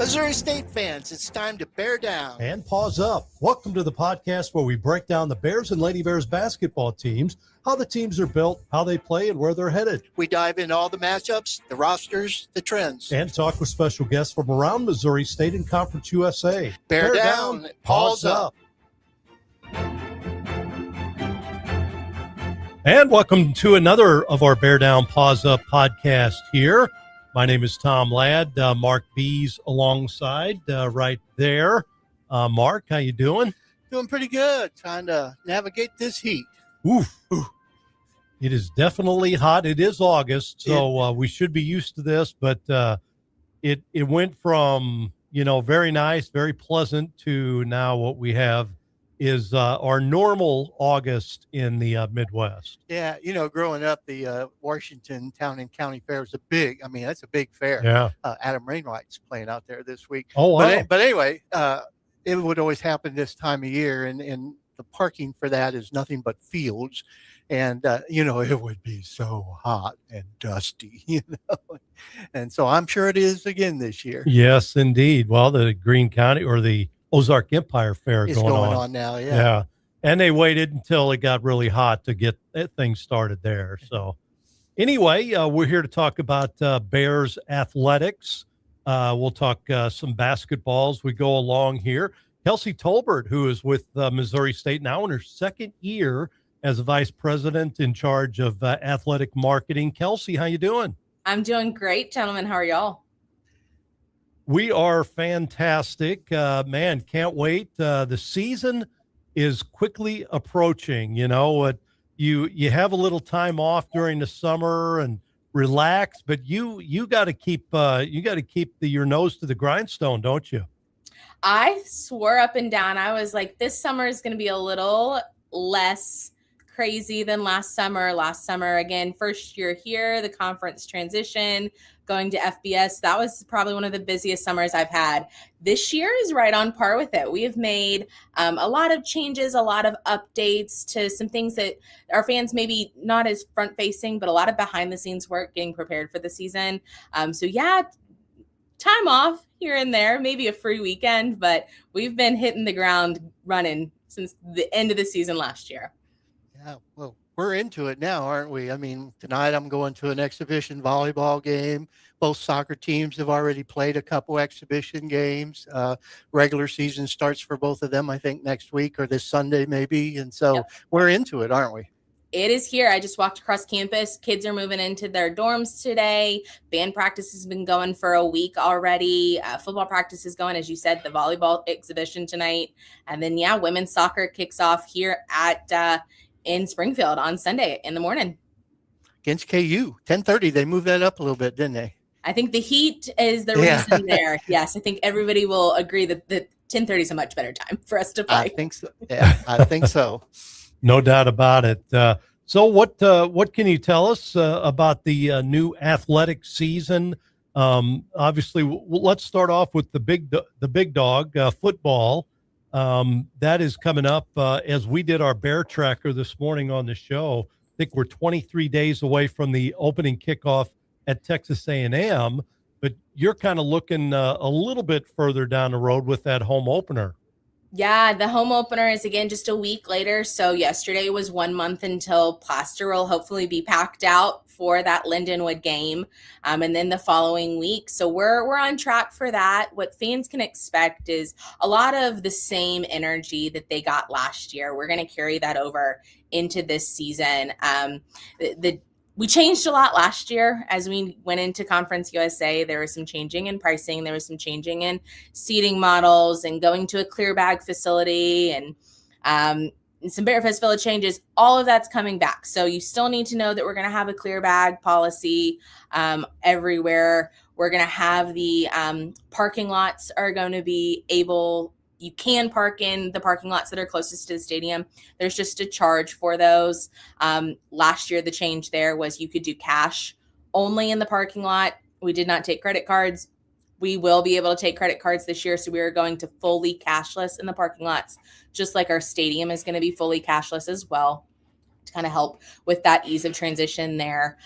Missouri State fans, it's time to bear down. And Paws up. Welcome to the podcast where we break down the Bears and Lady Bears basketball teams, how the teams are built, how they play, and where they're headed. We dive into all the matchups, the rosters, the trends. And talk with special guests from around Missouri State and Conference USA. Bear down, Paws up. And welcome to another of our Bear Down, Paws Up podcast here. My name is Tom Ladd, Mark Beas alongside right there. Mark, how you doing? Doing pretty good. Trying to navigate this heat. Oof. It is definitely hot. It is August, so we should be used to this. But it went from, very nice, very pleasant to now what we have is our normal August in the Midwest. Yeah, growing up, the Washington Town and County Fair was that's a big fair. Yeah. Adam Rainwright's playing out there this week. Oh, wow. But anyway, it would always happen this time of year, and the parking for that is nothing but fields. And, it would be so hot and dusty, And so I'm sure it is again this year. Yes, indeed. Well, the Greene County or the Ozark Empire Fair is going on now, yeah. And they waited until it got really hot to get things started there. So anyway, we're here to talk about Bears athletics. We'll talk some basketball as we go along here. Kelsey Tolbert, who is with Missouri State now in her second year as a vice president in charge of athletic marketing. Kelsey, how you doing? I'm doing great, gentlemen. How are y'all? We are fantastic. Man, can't wait. The season is quickly approaching. You have a little time off during the summer and relax, but you got to keep your nose to the grindstone, don't you? I swore up and down. I was like, this summer is going to be a little less crazy than last summer. Last summer, again, first year here, the conference transition, going to FBS. That was probably one of the busiest summers I've had. This year is right on par with it. We have made a lot of changes, a lot of updates to some things that our fans maybe not as front facing, but a lot of behind the scenes work getting prepared for the season. Time off here and there, maybe a free weekend, but we've been hitting the ground running since the end of the season last year. Yeah, well, we're into it now, aren't we? I mean, tonight I'm going to an exhibition volleyball game. Both soccer teams have already played a couple exhibition games. Regular season starts for both of them, I think, next week or this Sunday maybe. And so We're into it, aren't we? It is here. I just walked across campus. Kids are moving into their dorms today. Band practice has been going for a week already. Football practice is going, as you said, the volleyball exhibition tonight. And then, women's soccer kicks off here in Springfield on Sunday in the morning. Against KU, 10:30. They moved that up a little bit, didn't they? I think the heat is the reason there. Yes, I think everybody will agree that 10:30 is a much better time for us to play. I think so. Yeah, I think so. No doubt about it. So what can you tell us about the new athletic season? Obviously, let's start off with the big dog, football. That is coming up as we did our Bear Tracker this morning on the show. I think we're 23 days away from the opening kickoff at Texas A&M, but you're kind of looking a little bit further down the road with that home opener. Yeah, the home opener is, again, just a week later. So yesterday was 1 month until plaster will hopefully be packed out for that Lindenwood game, and then the following week. So we're on track for that. What fans can expect is a lot of the same energy that they got last year. We're going to carry that over into this season. We changed a lot last year as we went into Conference USA. There was some changing in pricing. There was some changing in seating models and going to a clear bag facility and some Bear Fest Village changes. All of that's coming back. So you still need to know that we're going to have a clear bag policy everywhere. We're going to have the parking lots are going to be able – you can park in the parking lots that are closest to the stadium. There's just a charge for those. Last year, the change there was you could do cash only in the parking lot. We did not take credit cards. We will be able to take credit cards this year. So we are going to fully cashless in the parking lots, just like our stadium is going to be fully cashless as well, to kind of help with that ease of transition there.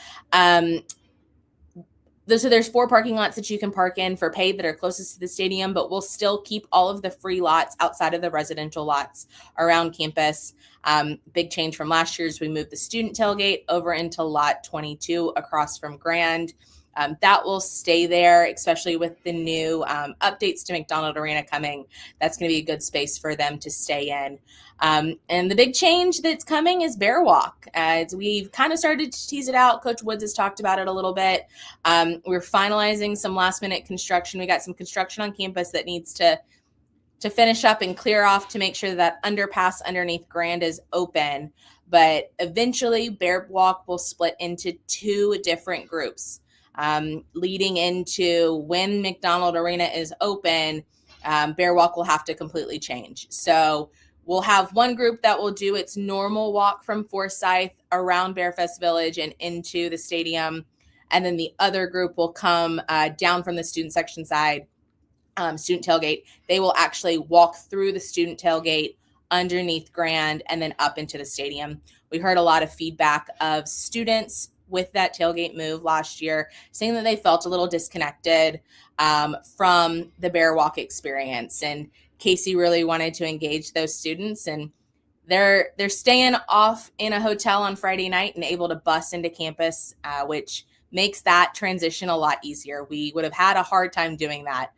So there's 4 parking lots that you can park in for paid that are closest to the stadium, but we'll still keep all of the free lots outside of the residential lots around campus. Big change from last year's, we moved the student tailgate over into lot 22 across from Grand. That will stay there, especially with the new updates to McDonald Arena coming. That's going to be a good space for them to stay in. And the big change that's coming is Bear Walk. We've kind of started to tease it out. Coach Woods has talked about it a little bit. We're finalizing some last minute construction. We got some construction on campus that needs to finish up and clear off to make sure that underpass underneath Grand is open. But eventually Bear Walk will split into 2 different groups. Leading into when McDonald Arena is open, Bear Walk will have to completely change. So we'll have one group that will do its normal walk from Forsyth around Bearfest Village and into the stadium. And then the other group will come down from the student section side, student tailgate. They will actually walk through the student tailgate underneath Grand and then up into the stadium. We heard a lot of feedback of students with that tailgate move last year, saying that they felt a little disconnected from the Bear Walk experience. And Casey really wanted to engage those students, and they're staying off in a hotel on Friday night and able to bus into campus, which makes that transition a lot easier. We would have had a hard time doing that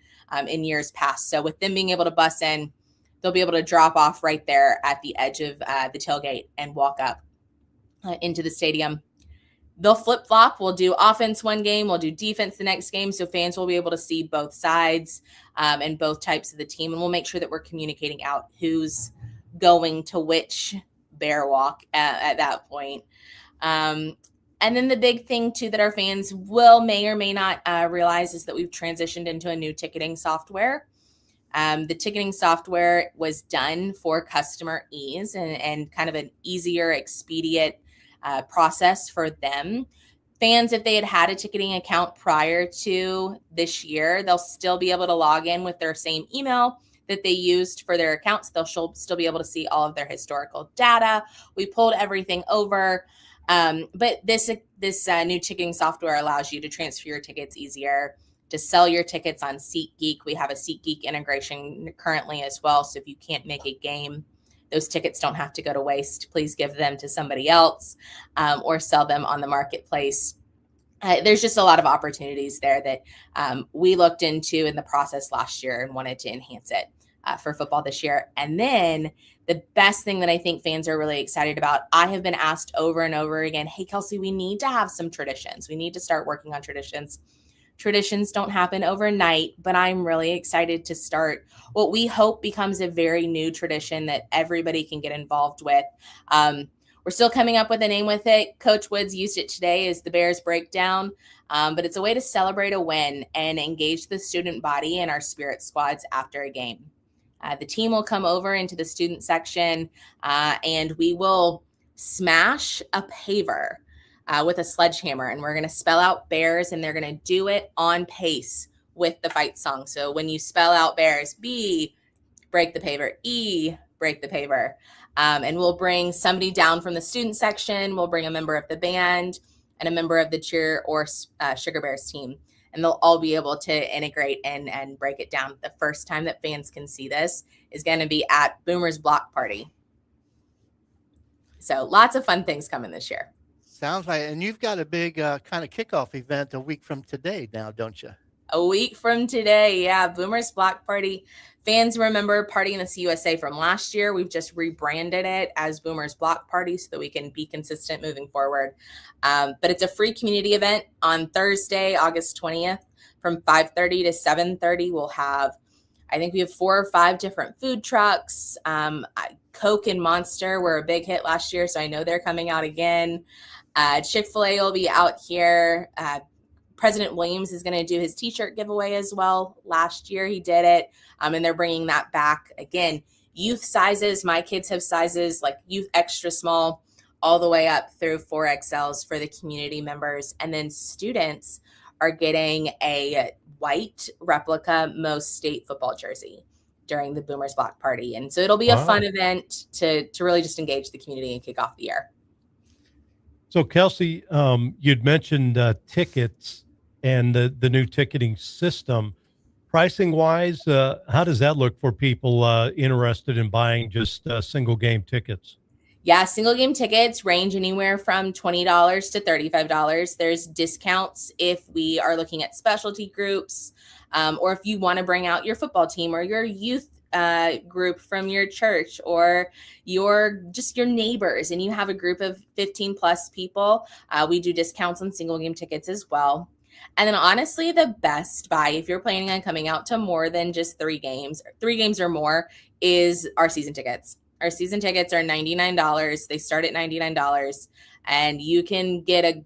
in years past. So with them being able to bus in, they'll be able to drop off right there at the edge of the tailgate and walk up into the stadium. They'll flip-flop. We'll do offense one game. We'll do defense the next game. So fans will be able to see both sides and both types of the team. And we'll make sure that we're communicating out who's going to which Bear Walk at that point. And then the big thing, too, that our fans may or may not realize is that we've transitioned into a new ticketing software. The ticketing software was done for customer ease and kind of an easier, expedient process for them. Fans, if they had a ticketing account prior to this year, they'll still be able to log in with their same email that they used for their accounts. They'll still be able to see all of their historical data. We pulled everything over. But this new ticketing software allows you to transfer your tickets easier, to sell your tickets on SeatGeek. We have a SeatGeek integration currently as well. So if you can't make a game, those tickets don't have to go to waste. Please give them to somebody else or sell them on the marketplace. There's just a lot of opportunities there that we looked into in the process last year and wanted to enhance it for football this year. And then the best thing that I think fans are really excited about, I have been asked over and over again, hey, Kelsey, we need to have some traditions. We need to start working on traditions. Traditions don't happen overnight, but I'm really excited to start what we hope becomes a very new tradition that everybody can get involved with. We're still coming up with a name with it. Coach Woods used it today as the Bears Breakdown, but it's a way to celebrate a win and engage the student body and our spirit squads after a game. The team will come over into the student section and we will smash a paver with a sledgehammer, and we're going to spell out Bears, and they're going to do it on pace with the fight song. So when you spell out Bears, B, break the paver, E, break the paver. And we'll bring somebody down from the student section. We'll bring a member of the band and a member of the cheer or Sugar Bears team. And they'll all be able to integrate and break it down. The first time that fans can see this is going to be at Boomer's Block Party. So lots of fun things coming this year. Sounds like, and you've got a big kind of kickoff event a week from today now, don't you? A week from today, yeah. Boomer's Block Party. Fans remember Party in the CUSA from last year. We've just rebranded it as Boomer's Block Party so that we can be consistent moving forward. But it's a free community event on Thursday, August 20th from 5:30 to 7:30. We'll have, I think we have 4 or 5 different food trucks. Coke and Monster were a big hit last year, so I know they're coming out again. Chick-fil-A will be out here. President Williams is going to do his t-shirt giveaway as well. Last year he did it, and they're bringing that back again. Youth sizes, my kids have sizes like youth extra small all the way up through 4XLs for the community members. And then students are getting a white replica Most State football jersey during the Boomers Block Party. And so it'll be a fun event to really just engage the community and kick off the year. So Kelsey, you'd mentioned tickets, and the new ticketing system. Pricing wise, how does that look for people interested in buying just single game tickets? Yeah, single game tickets range anywhere from $20 to $35. There's discounts if we are looking at specialty groups, or if you want to bring out your football team or your youth group from your church, or your neighbors, and you have a group of 15 plus people. We do discounts on single game tickets as well. And then honestly, the best buy, if you're planning on coming out to more than just three games or more, is our season tickets. Our season tickets are $99. They start at $99, and you can get a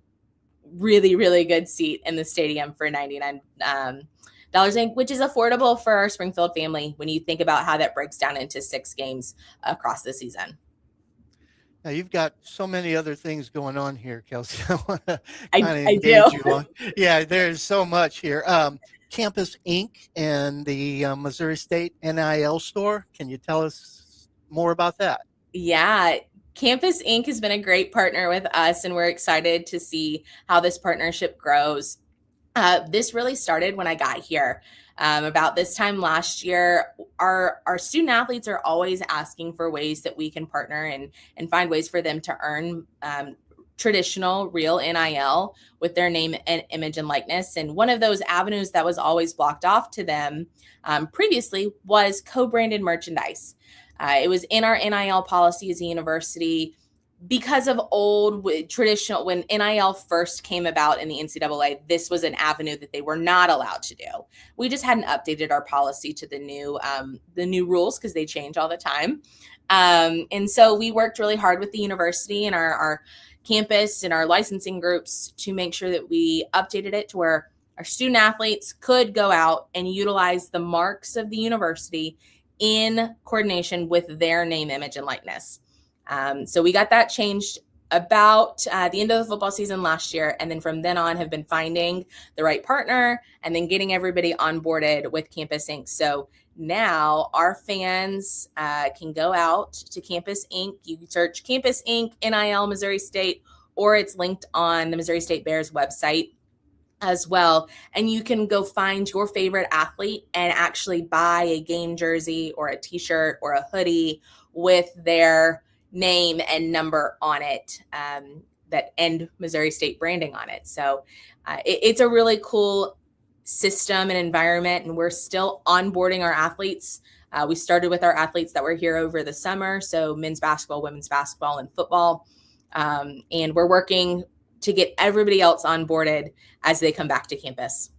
really, really good seat in the stadium for $99, which is affordable for our Springfield family when you think about how that breaks down into 6 games across the season. Now you've got so many other things going on here, Kelsey. I want to I kind of do. engage you on. Yeah, there's so much here. Campus Inc. and the Missouri State NIL store. Can you tell us more about that? Yeah. Campus Inc. has been a great partner with us, and we're excited to see how this partnership grows. This really started when I got here. About this time last year, our student athletes are always asking for ways that we can partner and find ways for them to earn traditional real NIL with their name and image and likeness. And one of those avenues that was always blocked off to them previously was co-branded merchandise. It was in our NIL policy as a university because of old traditional, when NIL first came about in the NCAA, this was an avenue that they were not allowed to do. We just hadn't updated our policy to the new rules because they change all the time. And so we worked really hard with the university and our campus and our licensing groups to make sure that we updated it to where our student athletes could go out and utilize the marks of the university in coordination with their name, image, and likeness. So we got that changed about the end of the football season last year. And then from then on have been finding the right partner and then getting everybody onboarded with Campus Inc. So now our fans can go out to Campus Inc. You can search Campus Inc. NIL Missouri State, or it's linked on the Missouri State Bears website as well. And you can go find your favorite athlete and actually buy a game jersey or a t-shirt or a hoodie with their name and number on it, that end Missouri State branding on it. So it's a really cool system and environment, and we're still onboarding our athletes. We started with our athletes that were here over the summer, so men's basketball, women's basketball, and football. And we're working to get everybody else onboarded as they come back to campus.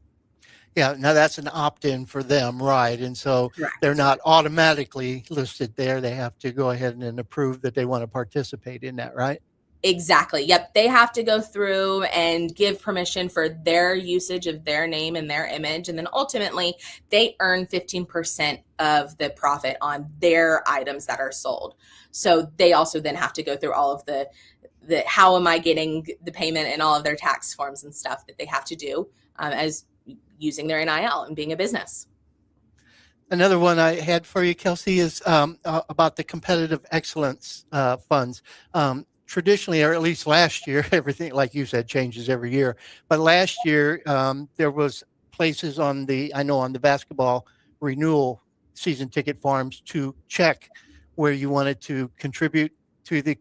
Yeah, now that's an opt-in for them, right? And so Correct. they're not automatically listed there. They have to go ahead and approve that they want to participate in that, right? Exactly. Yep. They have to go through and give permission for their usage of their name and their image. And then ultimately they earn 15% of the profit on their items that are sold. So they also then have to go through all of the how am I getting the payment and all of their tax forms and stuff that they have to do as using their NIL and being a business. Another one I had for you, Kelsey, is about the competitive excellence funds. Traditionally, or at least last year, everything, like you said, changes every year. But last year, there was places on the basketball renewal season ticket forms to check where you wanted to contribute to the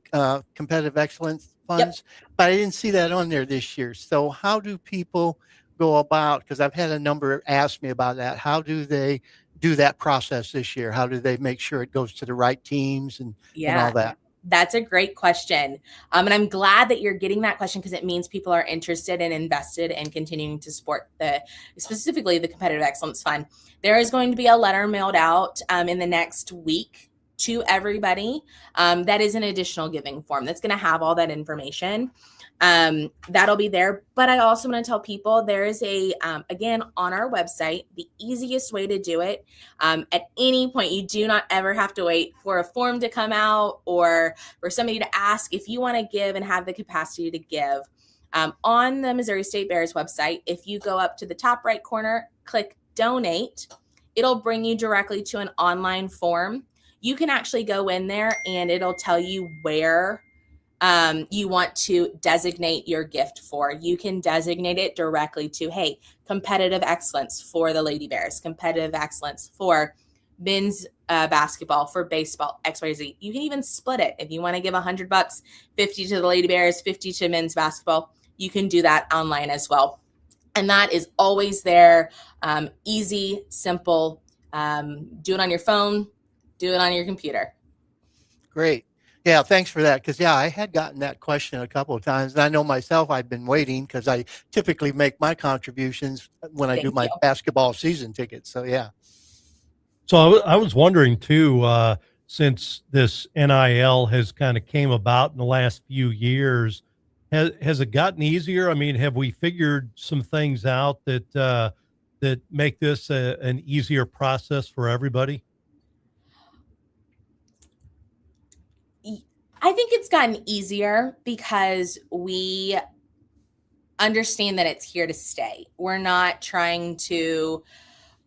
competitive excellence funds. Yep. But I didn't see that on there this year. So how do people go about, because I've had a number ask me about that, how do they do that process this year? How do they make sure it goes to the right teams and all that? That's a great question. And I'm glad that you're getting that question, because it means people are interested and invested in continuing to support specifically the Competitive Excellence Fund. There is going to be a letter mailed out in the next week to everybody. That is an additional giving form that's going to have all that information. That'll be there. But I also want to tell people there is again, on our website, the easiest way to do it. At any point, you do not ever have to wait for a form to come out or for somebody to ask if you want to give and have the capacity to give. On the Missouri State Bears website, if you go up to the top right corner, click donate, it'll bring you directly to an online form. You can actually go in there and it'll tell you where you want to designate your gift for. You can designate it directly to, hey, competitive excellence for the Lady Bears, competitive excellence for men's basketball, for baseball, XYZ. You can even split it. If you want to give $100, 50 to the Lady Bears, 50 to men's basketball, you can do that online as well. And that is always there. Easy, simple. Do it on your phone, do it on your computer. Great. Yeah, thanks for that. Because, yeah, I had gotten that question a couple of times. And I know myself, I've been waiting because I typically make my contributions when I do Thank my you. basketball season tickets. So, yeah. So I was wondering too, since this NIL has kind of came about in the last few years, has it gotten easier? I mean, have we figured some things out that make this an easier process for everybody? I think it's gotten easier because we understand that it's here to stay. We're not trying to,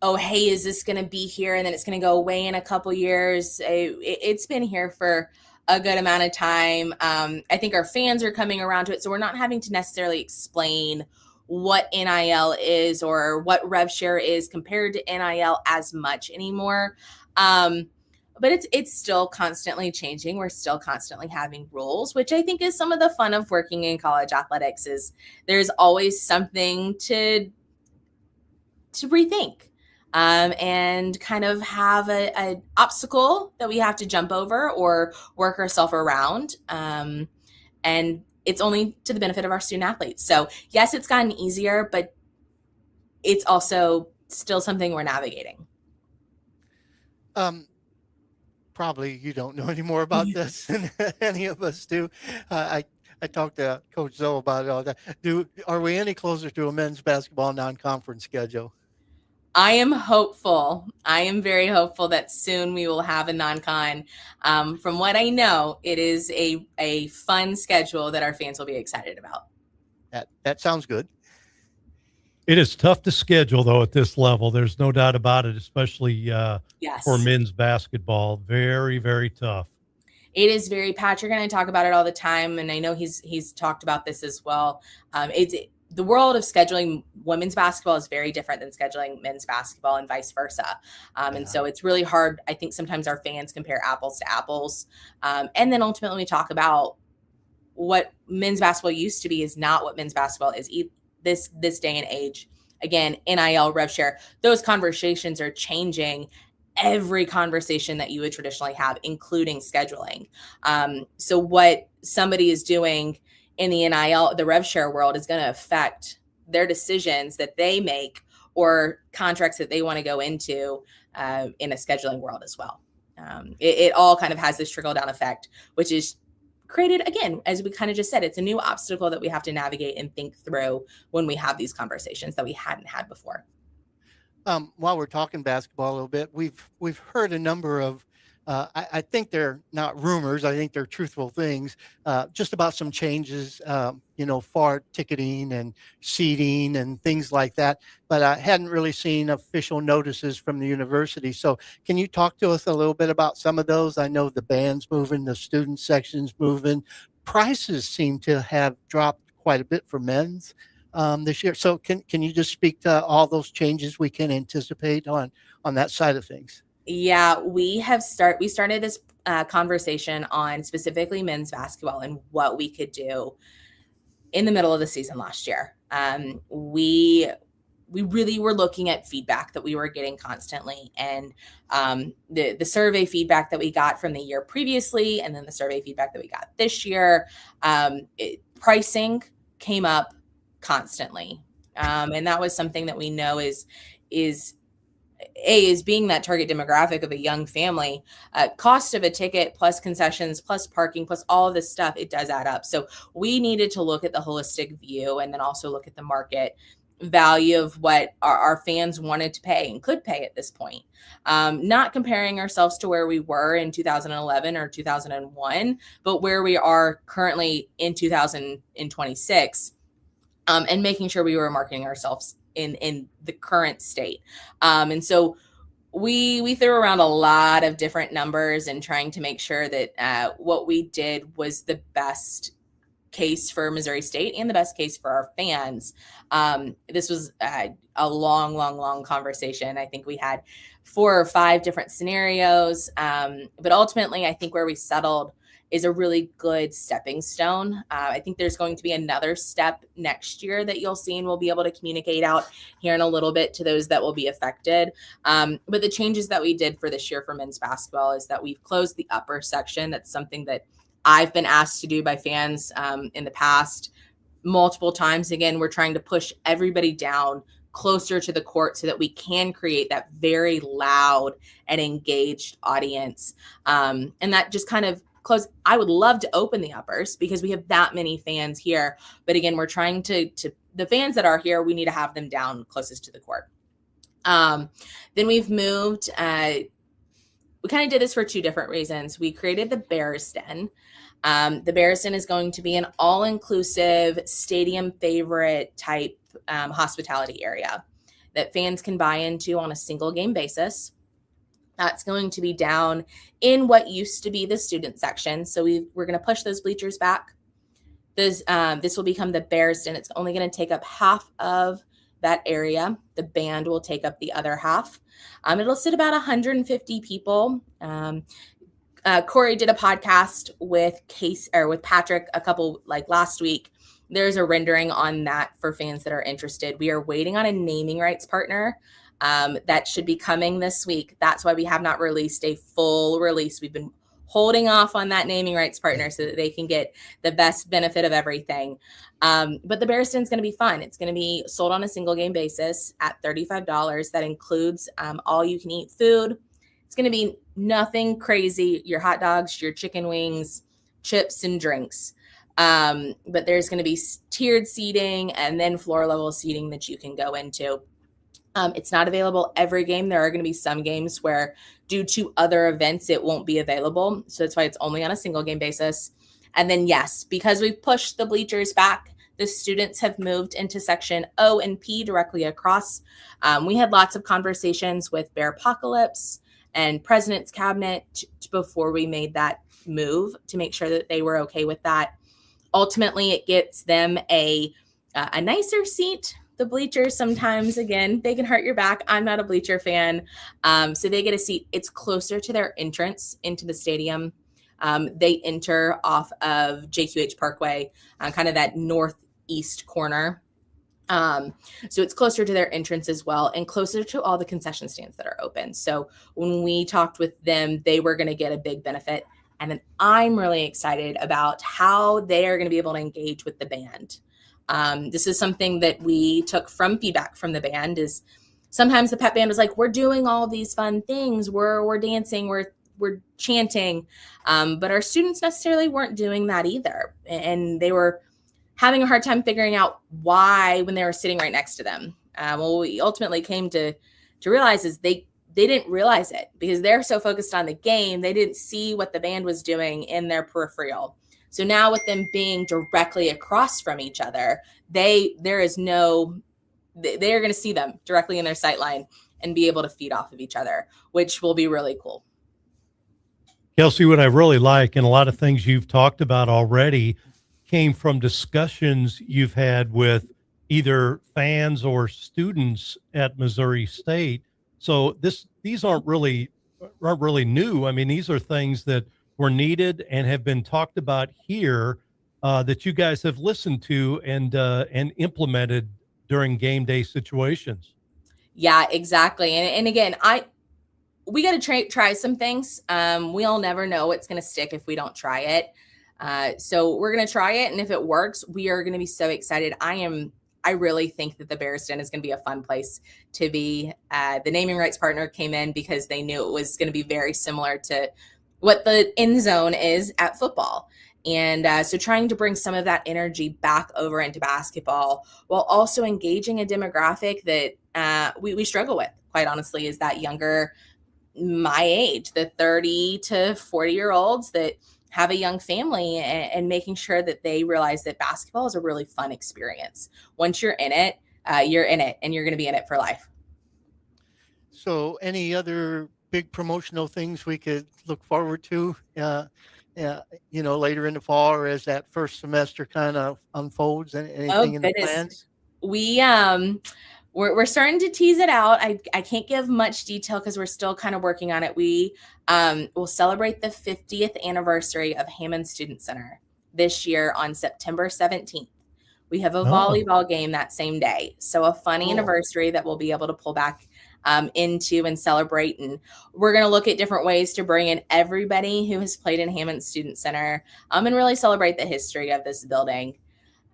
oh, hey, is this going to be here and then it's going to go away in a couple years? It's been here for a good amount of time. I think our fans are coming around to it. So we're not having to necessarily explain what NIL is or what rev share is compared to NIL as much anymore. But it's still constantly changing. We're still constantly having rules, which I think is some of the fun of working in college athletics. Is there's always something to rethink, and kind of have an obstacle that we have to jump over or work ourselves around. And it's only to the benefit of our student athletes. So yes, it's gotten easier, but it's also still something we're navigating. Probably you don't know any more about this than any of us do. I talked to Coach Zoe about it all that. Are we any closer to a men's basketball non-conference schedule? I am hopeful. I am very hopeful that soon we will have a non-con. From what I know, it is a fun schedule that our fans will be excited about. That sounds good. It is tough to schedule though at this level. There's no doubt about it, especially Yes. for men's basketball. Very, very tough. It is very, Patrick and I talk about it all the time, and I know he's talked about this as well. It's the world of scheduling women's basketball is very different than scheduling men's basketball and vice versa. And so it's really hard. I think sometimes our fans compare apples to apples. And then ultimately we talk about what men's basketball used to be is not what men's basketball is this day and age. Again, NIL, rev share, those conversations are changing every conversation that you would traditionally have, including scheduling. So what somebody is doing in the NIL, the rev share world, is going to affect their decisions that they make or contracts that they want to go into in a scheduling world as well. It all kind of has this trickle down effect, which is created, again, as we kind of just said, it's a new obstacle that we have to navigate and think through when we have these conversations that we hadn't had before. While we're talking basketball a little bit, we've heard a number of, I think they're not rumors, I think they're truthful things, just about some changes, for ticketing and seating and things like that. But I hadn't really seen official notices from the university. So can you talk to us a little bit about some of those? I know the band's moving, the student section's moving. Prices seem to have dropped quite a bit for men's this year. So can you just speak to all those changes we can anticipate on that side of things? Yeah, we started this conversation on specifically men's basketball and what we could do in the middle of the season last year. We really were looking at feedback that we were getting constantly, and the survey feedback that we got from the year previously, and then the survey feedback that we got this year. Pricing came up constantly, and that was something that we know is being that target demographic of a young family. Cost of a ticket plus concessions plus parking plus all of this stuff, it does add up. So we needed to look at the holistic view and then also look at the market value of what our fans wanted to pay and could pay at this point. Not comparing ourselves to where we were in 2011 or 2001, but where we are currently in 2026, and making sure we were marketing ourselves in the current state. And so we threw around a lot of different numbers and trying to make sure that what we did was the best case for Missouri State and the best case for our fans. This was a long conversation. I think we had 4 or 5 different scenarios, but ultimately, I think where we settled is a really good stepping stone. I think there's going to be another step next year that you'll see, and we'll be able to communicate out here in a little bit to those that will be affected. But the changes that we did for this year for men's basketball is that we've closed the upper section. That's something that I've been asked to do by fans in the past multiple times. Again, we're trying to push everybody down closer to the court so that we can create that very loud and engaged audience. And that just kind of close. I would love to open the uppers because we have that many fans here. But again, we're trying to the fans that are here, we need to have them down closest to the court. Then we've moved. We kind of did this for 2 different reasons. We created the Bears Den. The Bears Den is going to be an all-inclusive stadium favorite type hospitality area that fans can buy into on a single game basis. That's going to be down in what used to be the student section. So we're going to push those bleachers back. This will become the Bears Den. It's only going to take up half of that area. The band will take up the other half. It'll sit about 150 people. Corey did a podcast with Patrick a couple last week. There's a rendering on that for fans that are interested. We are waiting on a naming rights partner that should be coming this week. That's why we have not released a full release. We've been holding off on that naming rights partner so that they can get the best benefit of everything. But the Bears Den is going to be fun. It's going to be sold on a single game basis at $35. That includes all you can eat food. It's going to be nothing crazy. Your hot dogs, your chicken wings, chips, and drinks. But there's going to be tiered seating and then floor level seating that you can go into. It's not available every game. There are going to be some games where due to other events, it won't be available. So that's why it's only on a single game basis. And then, yes, because we've pushed the bleachers back, the students have moved into section O and P directly across. We had lots of conversations with Bear Apocalypse and President's Cabinet before we made that move to make sure that they were okay with that. Ultimately, it gets them a nicer seat. The bleachers sometimes, again, they can hurt your back. I'm not a bleacher fan. So they get a seat. It's closer to their entrance into the stadium. They enter off of JQH Parkway, kind of that northeast corner. So it's closer to their entrance as well and closer to all the concession stands that are open. So when we talked with them, they were going to get a big benefit. And then I'm really excited about how they are going to be able to engage with the band. This is something that we took from feedback from the band is sometimes the pep band was like, we're doing all these fun things. We're dancing, we're chanting. But our students necessarily weren't doing that either. And they were having a hard time figuring out why when they were sitting right next to them. What we ultimately came to realize is they didn't realize it because they're so focused on the game. They didn't see what the band was doing in their peripheral. So now with them being directly across from each other, they are going to see them directly in their sight line and be able to feed off of each other, which will be really cool. Kelsey, what I really like, and a lot of things you've talked about already came from discussions you've had with either fans or students at Missouri State. So these aren't really new. I mean, these are things that were needed and have been talked about here that you guys have listened to and implemented during game day situations. Yeah, exactly. And again, we got to try some things. We'll never know what's going to stick if we don't try it. So we're going to try it. And if it works, we are going to be so excited. I really think that the Bears Den is going to be a fun place to be. The naming rights partner came in because they knew it was going to be very similar to what the end zone is at football. And so trying to bring some of that energy back over into basketball while also engaging a demographic that we struggle with, quite honestly, is that younger, my age, the 30 to 40-year-olds that have a young family and making sure that they realize that basketball is a really fun experience. Once you're in it, and you're going to be in it for life. So, any other big promotional things we could look forward to, later in the fall or as that first semester kind of unfolds? Oh Anything in the goodness. plans? We we're starting to tease it out. I can't give much detail because we're still kind of working on it. We will celebrate the 50th anniversary of Hammond Student Center this year on September 17th. We have a Oh, volleyball game that same day. So a fun Cool. anniversary that we'll be able to pull back into and celebrate. And we're going to look at different ways to bring in everybody who has played in Hammond Student Center and really celebrate the history of this building.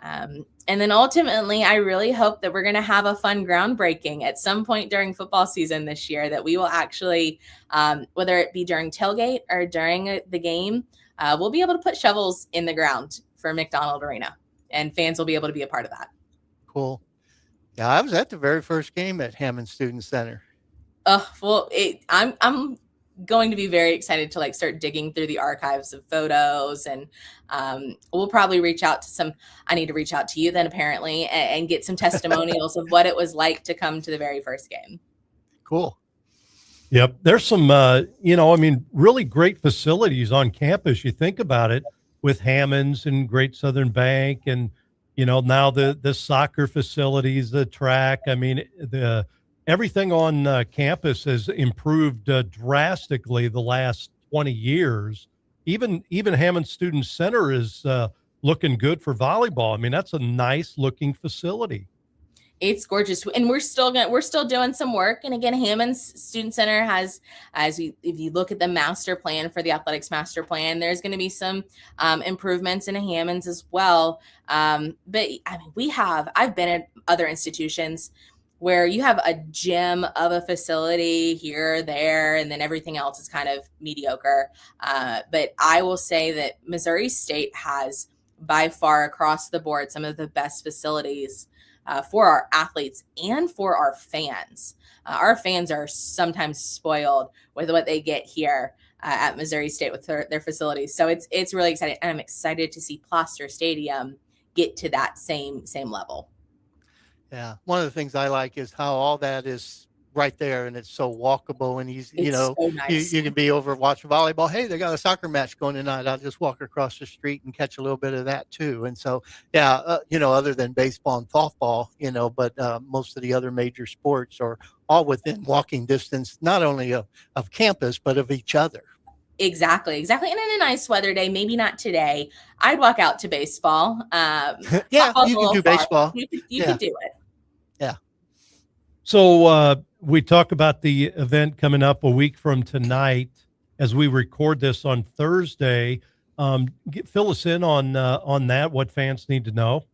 And then ultimately, I really hope that we're going to have a fun groundbreaking at some point during football season this year, that we will actually, whether it be during tailgate or during the game, we'll be able to put shovels in the ground for McDonald Arena, and fans will be able to be a part of that. Cool. Yeah, I was at the very first game at Hammond Student Center. Well, I'm going to be very excited to like start digging through the archives of photos, and we'll probably reach out to I need to reach out to you then apparently and get some testimonials of what it was like to come to the very first game. Cool. yep. There's some, really great facilities on campus. You think about it with Hammonds and Great Southern Bank, and now the soccer facilities, the track. I mean, the everything on campus has improved drastically the last 20 years. Even Hammond Student Center is looking good for volleyball. I mean, that's a nice looking facility. It's gorgeous, and we're still doing some work. And again, Hammond's Student Center has, if you look at the master plan for the athletics master plan, there's going to be some improvements in Hammond's as well. But I mean, I've been at other institutions where you have a gem of a facility here, there, and then everything else is kind of mediocre. But I will say that Missouri State has by far across the board some of the best facilities for our athletes and for our fans. Our fans are sometimes spoiled with what they get here at Missouri State with their facilities. So it's really exciting. And I'm excited to see Plaster Stadium get to that same level. Yeah. One of the things I like is how all that is right there and it's so walkable and easy. It's so nice. You can be over watching volleyball. Hey, they got a soccer match going tonight. I'll just walk across the street and catch a little bit of that too. And so, yeah, other than baseball and softball, but most of the other major sports are all within walking distance, not only of campus, but of each other. Exactly. And in a nice weather day, maybe not today, I'd walk out to baseball. Yeah, you can do baseball. You could do it. Yeah. So we talk about the event coming up a week from tonight as we record this on Thursday. Fill us in on that, what fans need to know.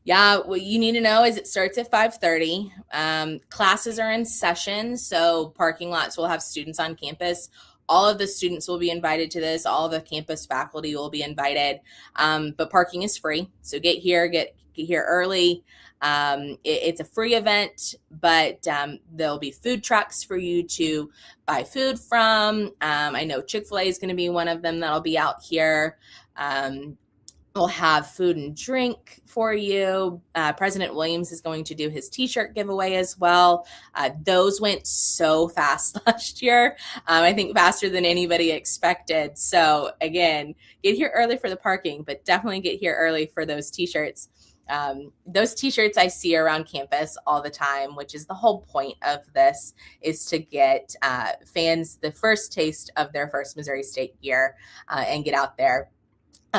Yeah, what you need to know is it starts at 5:30. Classes are in session, so parking lots will have students on campus. All of the students will be invited to this. All of the campus faculty will be invited, but parking is free. So get here early. It's a free event, but there'll be food trucks for you to buy food from. I know Chick-fil-A is going to be one of them that'll be out here. We'll have food and drink for you. President Williams is going to do his t-shirt giveaway as well. Those went so fast last year. I think faster than anybody expected. So again, get here early for the parking, but definitely get here early for those t-shirts. Those t-shirts I see around campus all the time, which is the whole point of this, is to get fans the first taste of their first Missouri State gear and get out there.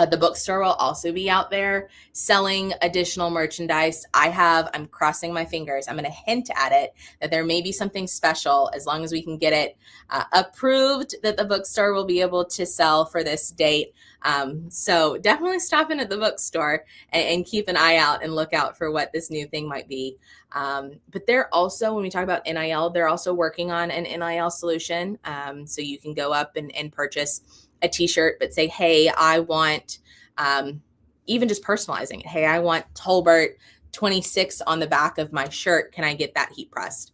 The bookstore will also be out there selling additional merchandise. I'm crossing my fingers. I'm going to hint at it that there may be something special as long as we can get it approved that the bookstore will be able to sell for this date. So definitely stop in at the bookstore and keep an eye out and look out for what this new thing might be. But they're also, when we talk about NIL, they're also working on an NIL solution. So you can go up and purchase a t-shirt, but say, hey, I want, even just personalizing it. Hey, I want Tolbert 26 on the back of my shirt. Can I get that heat pressed?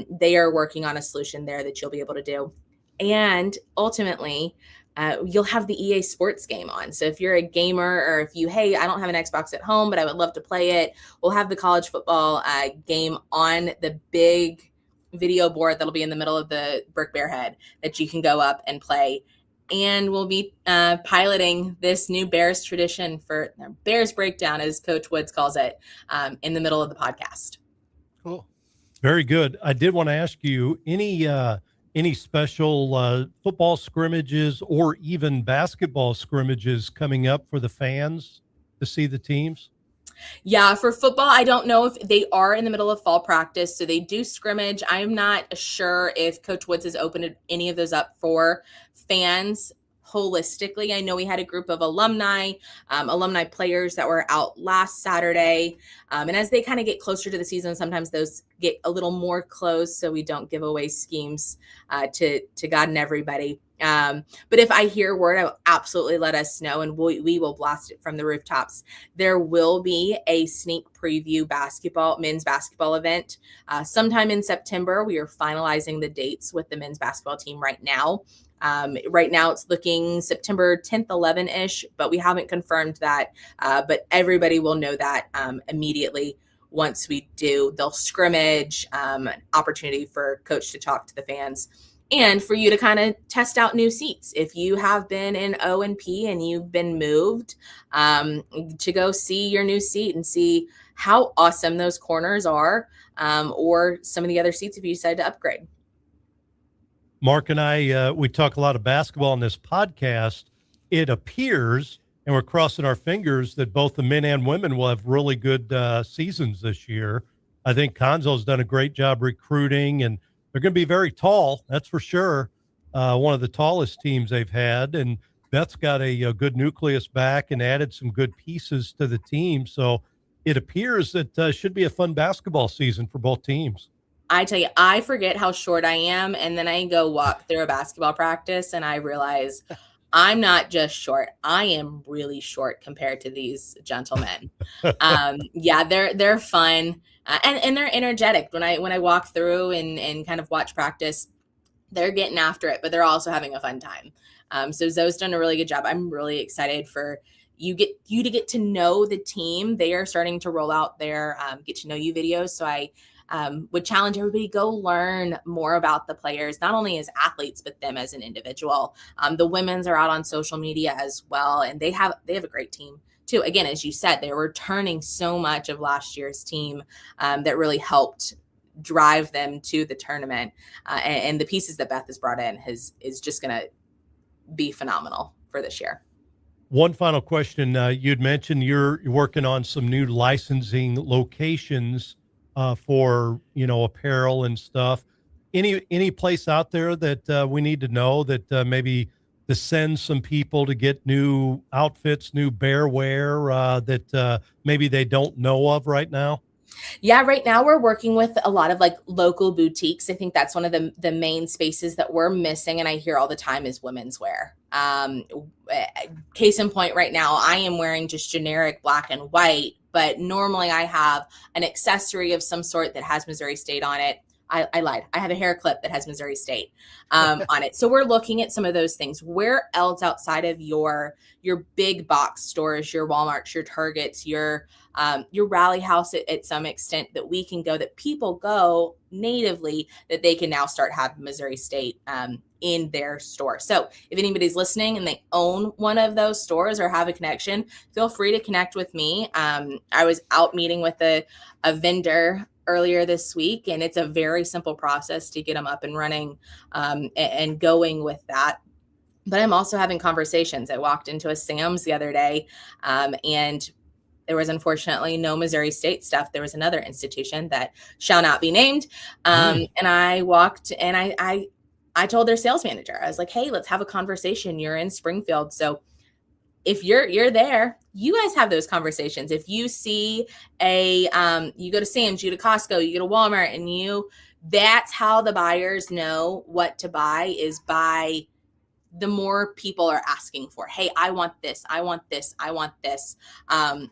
They are working on a solution there that you'll be able to do. And ultimately, you'll have the EA Sports game on. So if you're a gamer or if I don't have an Xbox at home, but I would love to play it, we'll have the college football game on the big video board that'll be in the middle of the Brick Bear Head that you can go up and play. And we'll be piloting this new Bears tradition for Bears Breakdown, as Coach Woods calls it, in the middle of the podcast. Cool. Very good. I did want to ask you any special football scrimmages or even basketball scrimmages coming up for the fans to see the teams? Yeah, for football, I don't know if they are in the middle of fall practice, so they do scrimmage. I'm not sure if Coach Woods has opened any of those up for fans holistically. I know we had a group of alumni players that were out last Saturday. And as they kind of get closer to the season, sometimes those get a little more closed so we don't give away schemes to God and everybody. But if I hear word, I will absolutely let us know, and we will blast it from the rooftops. There will be a sneak preview men's basketball event sometime in September. We are finalizing the dates with the men's basketball team right now. Right now it's looking September 10th, 11-ish, but we haven't confirmed that. But everybody will know that immediately once we do. They'll scrimmage, an opportunity for coach to talk to the fans, and for you to kind of test out new seats. If you have been in O&P and you've been moved, to go see your new seat and see how awesome those corners are, or some of the other seats if you decide to upgrade. Mark and I, we talk a lot of basketball on this podcast. It appears, and we're crossing our fingers, that both the men and women will have really good seasons this year. I think Conzo's done a great job recruiting, and they're going to be very tall, that's for sure. One of the tallest teams they've had, and Beth's got a good nucleus back and added some good pieces to the team. So it appears that should be a fun basketball season for both teams. I tell you, I forget how short I am, and then I go walk through a basketball practice, and I realize I'm not just short. I am really short compared to these gentlemen. Yeah, they're fun, and they're energetic. When I walk through and kind of watch practice, they're getting after it, but they're also having a fun time. So Zoe's done a really good job. I'm really excited for you to get to know the team. They are starting to roll out their get to know you videos. So I would challenge everybody, go learn more about the players, not only as athletes, but them as an individual. The women's are out on social media as well, and they have a great team too. Again, as you said, they were returning so much of last year's team that really helped drive them to the tournament. And the pieces that Beth has brought in is just going to be phenomenal for this year. One final question. You'd mentioned you're working on some new licensing locations for, apparel and stuff. Any place out there that we need to know that maybe to send some people to get new outfits, new bear wear that maybe they don't know of right now? Yeah, right now we're working with a lot of local boutiques. I think that's one of the main spaces that we're missing, and I hear all the time, is women's wear. Case in point, right now I am wearing just generic black and white, but normally I have an accessory of some sort that has Missouri State on it. I lied. I have a hair clip that has Missouri State on it. So we're looking at some of those things. Where else outside of your big box stores, your Walmarts, your Targets, your Rally House at some extent, that we can go, that people go natively, that they can now start having Missouri State in their store. So if anybody's listening and they own one of those stores or have a connection, feel free to connect with me. I was out meeting with a vendor earlier this week, and it's a very simple process to get them up and running and going with that. But I'm also having conversations. I walked into a Sam's the other day, and there was unfortunately no Missouri State stuff. There was another institution that shall not be named. And I walked and I told their sales manager, I was like, hey, let's have a conversation. You're in Springfield. So if you're there, you guys have those conversations. If you see you go to Sam's, you go to Costco, you go to Walmart, and that's how the buyers know what to buy, is by the more people are asking for, hey, I want this, I want this, I want this.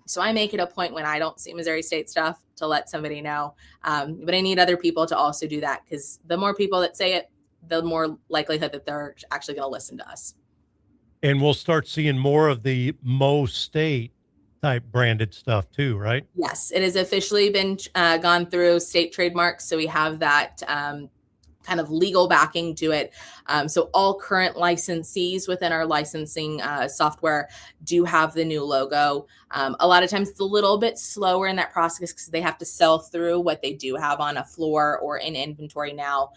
So I make it a point when I don't see Missouri State stuff to let somebody know. But I need other people to also do that, because the more people that say it, the more likelihood that they're actually going to listen to us. And we'll start seeing more of the Mo State type branded stuff too, right? Yes, it has officially been gone through state trademarks. So we have that kind of legal backing to it. So all current licensees within our licensing software do have the new logo. A lot of times it's a little bit slower in that process because they have to sell through what they do have on a floor or in inventory now.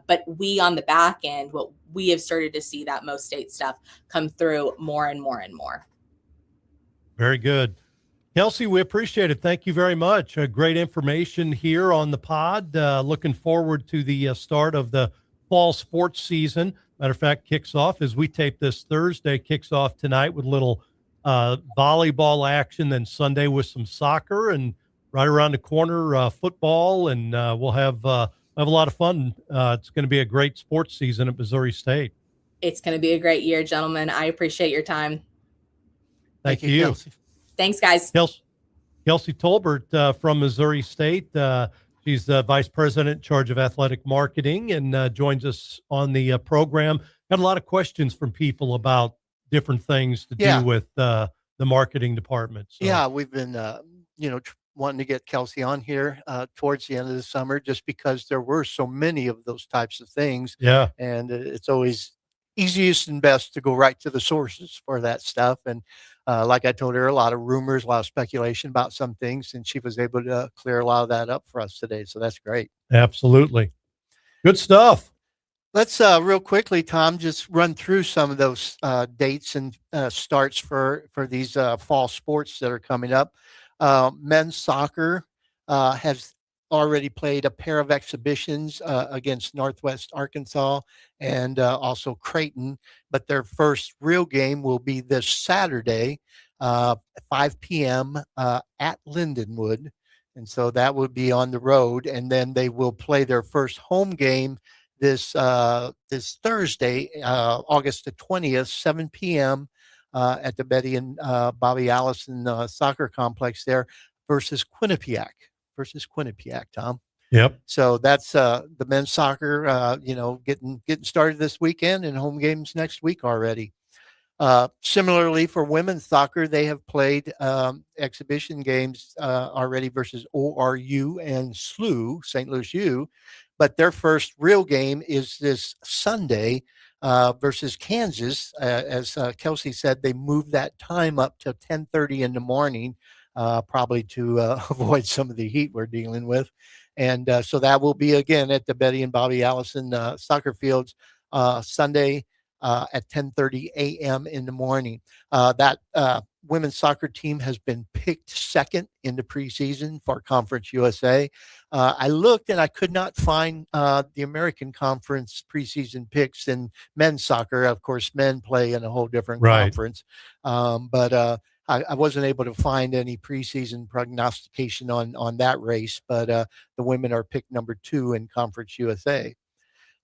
But we on the back end, what we have started to see that most state stuff come through more and more and more. Very good. Kelsey, we appreciate it. Thank you very much. Great information here on the pod. Looking forward to the start of the fall sports season. Matter of fact, kicks off as we tape this Thursday, kicks off tonight with a little volleyball action, then Sunday with some soccer, and right around the corner, football, and we'll have a lot of fun. It's going to be a great sports season at Missouri State. It's going to be a great year, gentlemen. I appreciate your time. Thank you. Kelsey. Thanks, guys. Kelsey Tolbert from Missouri State. She's the vice president in charge of athletic marketing and joins us on the program. Got a lot of questions from people about different things to do with the marketing department. So. Yeah, we've been, wanting to get Kelsey on here towards the end of the summer just because there were so many of those types of things. Yeah. And it's always easiest and best to go right to the sources for that stuff. And like I told her, a lot of rumors, a lot of speculation about some things, and she was able to clear a lot of that up for us today. So that's great. Absolutely. Good stuff. Let's real quickly, Tom, just run through some of those dates and starts for these fall sports that are coming up. Men's soccer has already played a pair of exhibitions against Northwest Arkansas and also Creighton, but their first real game will be this Saturday, 5 p.m. At Lindenwood. And so that would be on the road. And then they will play their first home game this Thursday, August the 20th, 7 p.m. At the Betty and Bobby Allison soccer complex there versus Quinnipiac. Tom. Yep. So that's the men's soccer, getting started this weekend and home games next week already. Similarly for women's soccer, they have played exhibition games already versus ORU and SLU, St. Louis U, but their first real game is this Sunday versus Kansas. As Kelsey said, they moved that time up to 10:30 in the morning. Probably to avoid some of the heat we're dealing with. And so that will be again at the Betty and Bobby Allison soccer fields Sunday at 10:30 a.m. in the morning. That women's soccer team has been picked second in the preseason for Conference USA. I looked and I could not find the American Conference preseason picks in men's soccer. Of course, men play in a whole different conference. But I wasn't able to find any preseason prognostication on that race, but the women are picked number 2 in Conference USA.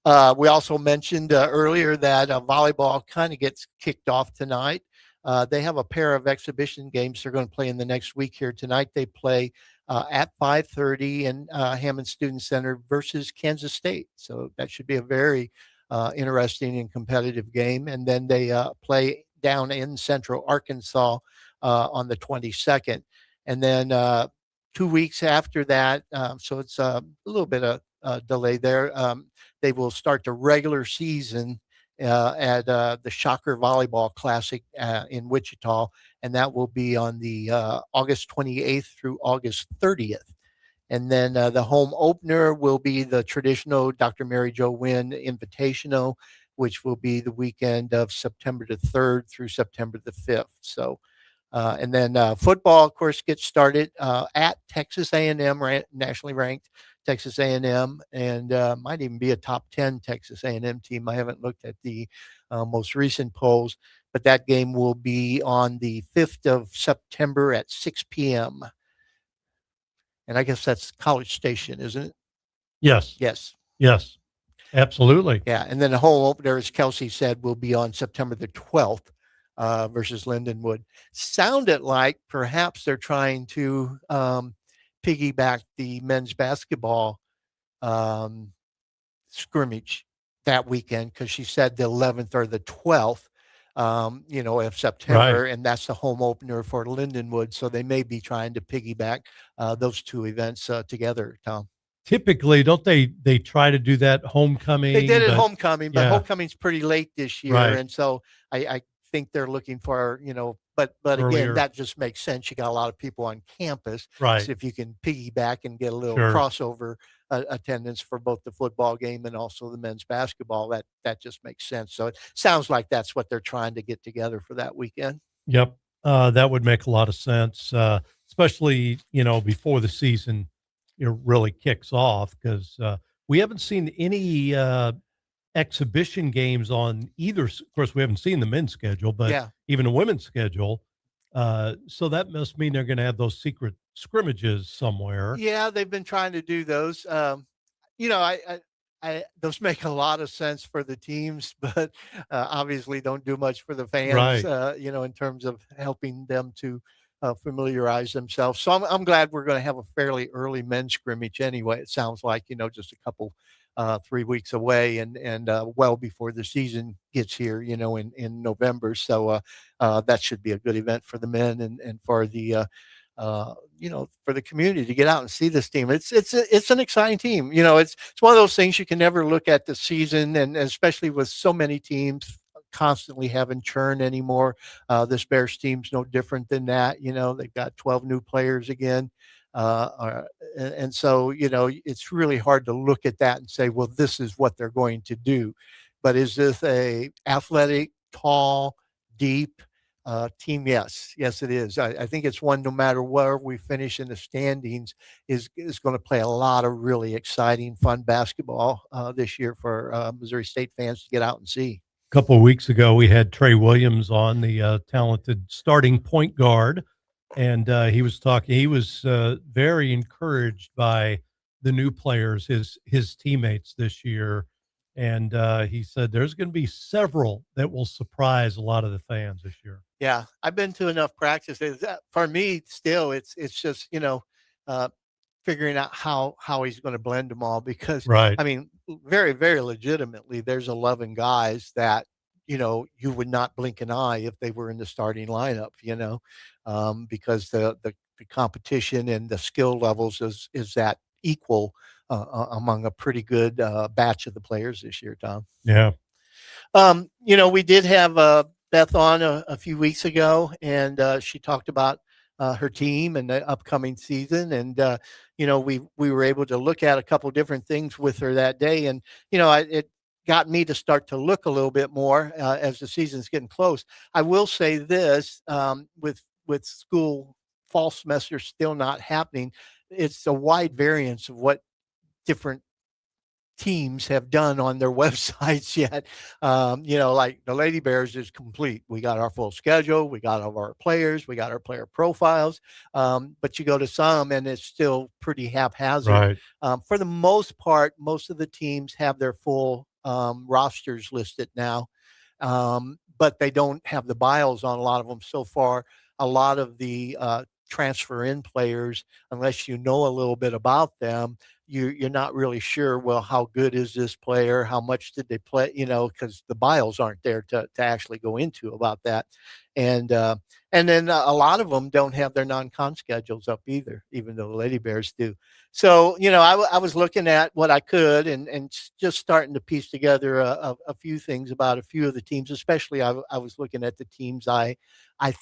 We also mentioned earlier that volleyball kind of gets kicked off tonight. They have a pair of exhibition games they're going to play in the next week here. Tonight they play at 5:30 in Hammond Student Center versus Kansas State. So that should be a very interesting and competitive game. And then they play down in Central Arkansas on the 22nd. And then 2 weeks after that, so it's a little bit of delay there, they will start the regular season at the Shocker Volleyball Classic in Wichita, and that will be on the August 28th through August 30th. And then the home opener will be the traditional Dr. Mary Jo Wynn Invitational, which will be the weekend of September the 3rd through September the 5th. So, and then football, of course, gets started at Texas A&M, nationally ranked Texas A&M, and might even be a top 10 Texas A&M team. I haven't looked at the most recent polls, but that game will be on the 5th of September at 6 p.m. And I guess that's College Station, isn't it? Yes. Yes. Yes. Absolutely. Yeah. And then the home opener, as Kelsey said, will be on September the 12th versus Lindenwood. Sounded like perhaps they're trying to piggyback the men's basketball scrimmage that weekend, because she said the 11th or the 12th, of September, and that's the home opener for Lindenwood. So they may be trying to piggyback those two events together, Tom. typically, don't they try to do that They homecoming? did it But homecoming, but yeah, homecoming's pretty late this year, right, and so I think they're looking for, but again, earlier, that just makes sense. You got a lot of people on campus, right, so if you can piggyback and get a little sure. crossover attendance for both the football game and also the men's basketball, that just makes sense. So it sounds like that's what they're trying to get together for that weekend. Yep. That would make a lot of sense, especially, before the season, really kicks off because we haven't seen any exhibition games on either. Of course, we haven't seen the men's schedule, but Yeah. even the women's schedule. So that must mean they're going to have those secret scrimmages somewhere. Yeah, they've been trying to do those. You know, those make a lot of sense for the teams, but obviously don't do much for the fans. Right. In terms of helping them to familiarize themselves. So I'm glad we're going to have a fairly early men's scrimmage anyway. It sounds like just a couple 3 weeks away, and well before the season gets here. In November. So that should be a good event for the men and for the for the community to get out and see this team. It's an exciting team. It's one of those things you can never look at the season, and especially with so many teams constantly having churn anymore. This Bears team's no different than that. They've got 12 new players again. And so, it's really hard to look at that and say, well, this is what they're going to do. But is this a athletic, tall, deep, team? Yes, it is. I think it's one, no matter where we finish in the standings, is going to play a lot of really exciting, fun basketball this year for Missouri State fans to get out and see. A couple of weeks ago, we had Trey Williams on, the talented starting point guard, and he was talking. He was very encouraged by the new players, his teammates this year, and he said there's going to be several that will surprise a lot of the fans this year. Yeah, I've been to enough practices. For me, still, it's just uh, figuring out how he's going to blend them all, because Right. I mean, very very legitimately, there's 11 guys that you would not blink an eye if they were in the starting lineup. Because the competition and the skill levels is that equal among a pretty good batch of the players this year, Tom. Yeah. We did have Beth on a few weeks ago, and she talked about her team and the upcoming season. And we were able to look at a couple different things with her that day, and it got me to start to look a little bit more as the season's getting close. I will say this: with school fall semester still not happening, it's a wide variance of what different teams have done on their websites yet. Like the Lady Bears is complete. We got our full schedule, we got all of our players, we got our player profiles. But you go to some and it's still pretty haphazard. Right. For the most part, most of the teams have their full rosters listed now. But they don't have the bios on a lot of them so far. A lot of the transfer in players, unless you know a little bit about them, you're not really sure, well, how good is this player, how much did they play, because the bios aren't there to actually go into about that. And then a lot of them don't have their non-con schedules up either, even though the Lady Bears do. So I was looking at what I could, and just starting to piece together a few things about a few of the teams. Especially I was looking at the teams I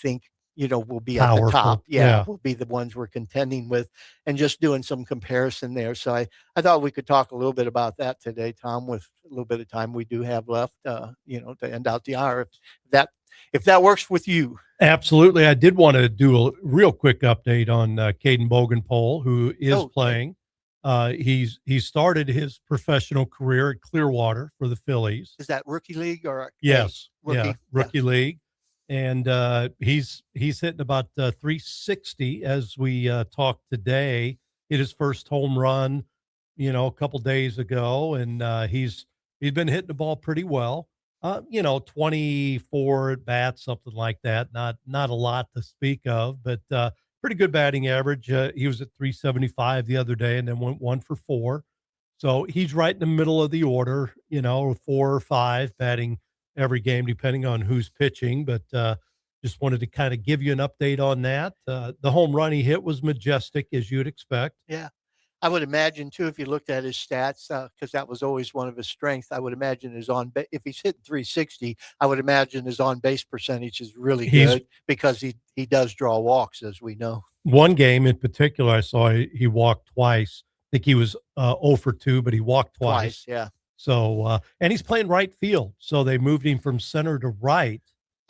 think will be at the top. Powerful. Yeah. Will be the ones we're contending with, and just doing some comparison there. So I thought we could talk a little bit about that today, Tom, with a little bit of time we do have left, to end out the hour. If that works with you. Absolutely. I did want to do a real quick update on Caden Bogenpole, who is playing. He started his professional career at Clearwater for the Phillies. Is that rookie league or? Yes. Rookie? Rookie league. And he's hitting about 360 as we talk today. Hit his first home run, a couple days ago, and he's been hitting the ball pretty well. 24 at bats, something like that. Not a lot to speak of, but pretty good batting average. He was at 375 the other day, and then went 1 for 4. So he's right in the middle of the order, 4 or 5 batting every game, depending on who's pitching. But just wanted to kind of give you an update on that. The home run he hit was majestic, as you'd expect. Yeah. I would imagine too, if you looked at his stats, because that was always one of his strengths. I would imagine if he's hitting 360, I would imagine his on base percentage is really He's good because he does draw walks, as we know. one game in particular I saw he walked twice. I think he was 0 for 2, but he walked Twice, twice. yeah. So and he's playing right field. So they moved him from center to right,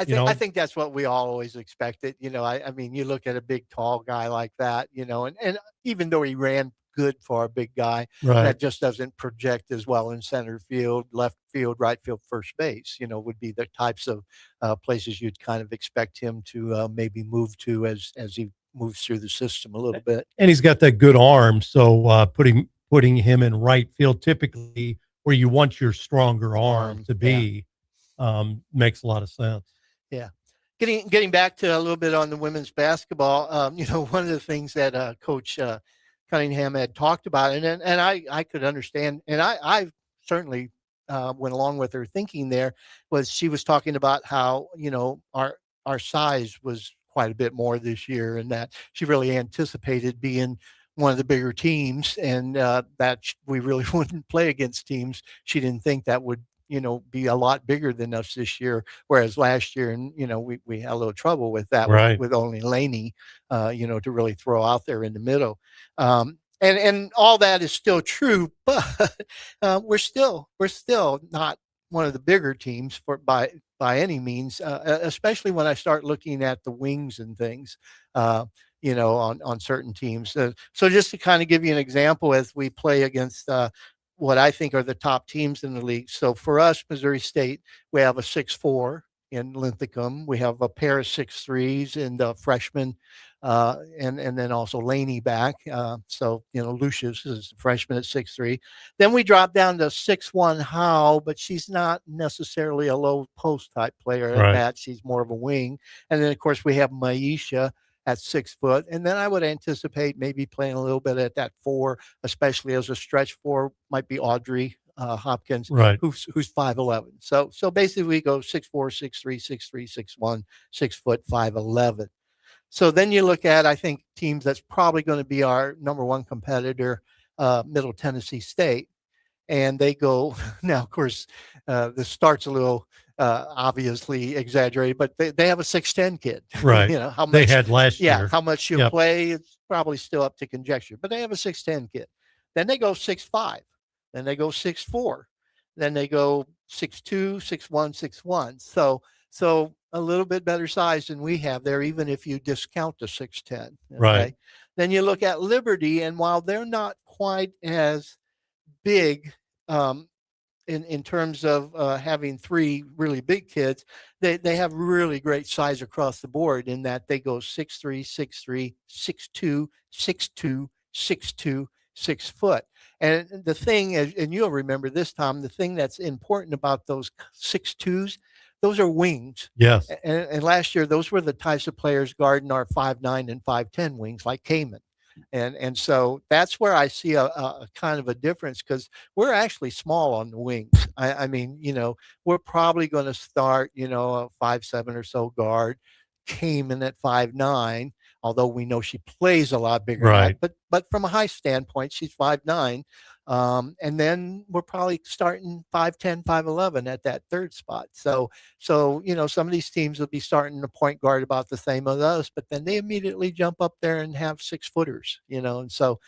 you I know. think that's what we all always expected. I mean, you look at a big, tall guy like that, and even though he ran good for a big guy, Right. that just doesn't project as well in center field, left field, right field, first base. Would be the types of places you'd kind of expect him to maybe move to as he moves through the system a little bit. And he's got that good arm, so putting him in right field, typically where you want your stronger arm to Yeah. be, makes a lot of sense. Yeah. Getting back to a little bit on the women's basketball, one of the things that Coach Cunningham had talked about, and I could understand, and I certainly went along with her thinking there, was she was talking about how, our size was quite a bit more this year, and that she really anticipated being one of the bigger teams, and that we really wouldn't play against teams she didn't think that would be a lot bigger than us this year. Whereas last year, and we had a little trouble with that Right. with only Laney, to really throw out there in the middle. And all that is still true, but we're still not one of the bigger teams by any means, especially when I start looking at the wings and things. On certain teams. So just to kind of give you an example, as we play against what I think are the top teams in the league. So for us, Missouri State, we have a 6'4" in Linthicum. We have a pair of 6'3s and freshmen, and then also Laney back. So Lucius is a freshman at 6'3". Then we drop down to 6'1" Howe, but she's not necessarily a low post type player at Right. that. She's more of a wing. And then of course we have Maisha at 6 foot. And then I would anticipate maybe playing a little bit at that 4, especially as a stretch 4 might be Audrey Hopkins, Right. who's 5'11". So basically we go 6'4", 6'3", 6'3", 6'1", 6 foot, 5'11". So then you look at, I think, teams that's probably going to be our number one competitor, Middle Tennessee State. And they go now, of course, this starts a little obviously exaggerated, but they have a 6'10" kid. Right. How much They had last year. how much she'll Yep. play, it's probably still up to conjecture, but they have a 6'10" kid. Then they go 6'5", then they go 6'4", then they go 6'2", 6'1", 6'1". So a little bit better size than we have there, even if you discount the 6'10". Okay. Right. Then you look at Liberty, and while they're not quite as big, in terms of having 3 really big kids, they have really great size across the board, in that they go 6'3", 6'3", 6'2", 6'2", 6'2", 6 foot. And the thing is, and you'll remember this, Tom, the thing that's important about those 6'2s, those are wings. Yes. And last year, those were the types of players guarding our 5'9" and 5'10" wings, like Kamen. And so that's where I see a kind of a difference, because we're actually small on the wings. I mean, we're probably going to start, a 5'7" or so guard, Kamen at 5'9", although we know she plays a lot bigger than Right. that. But from a high standpoint, she's 5'9". And then we're probably starting 5'10", 5'11" at that third spot. So some of these teams will be starting a point guard about the same as us, but then they immediately jump up there and have 6-footers, and so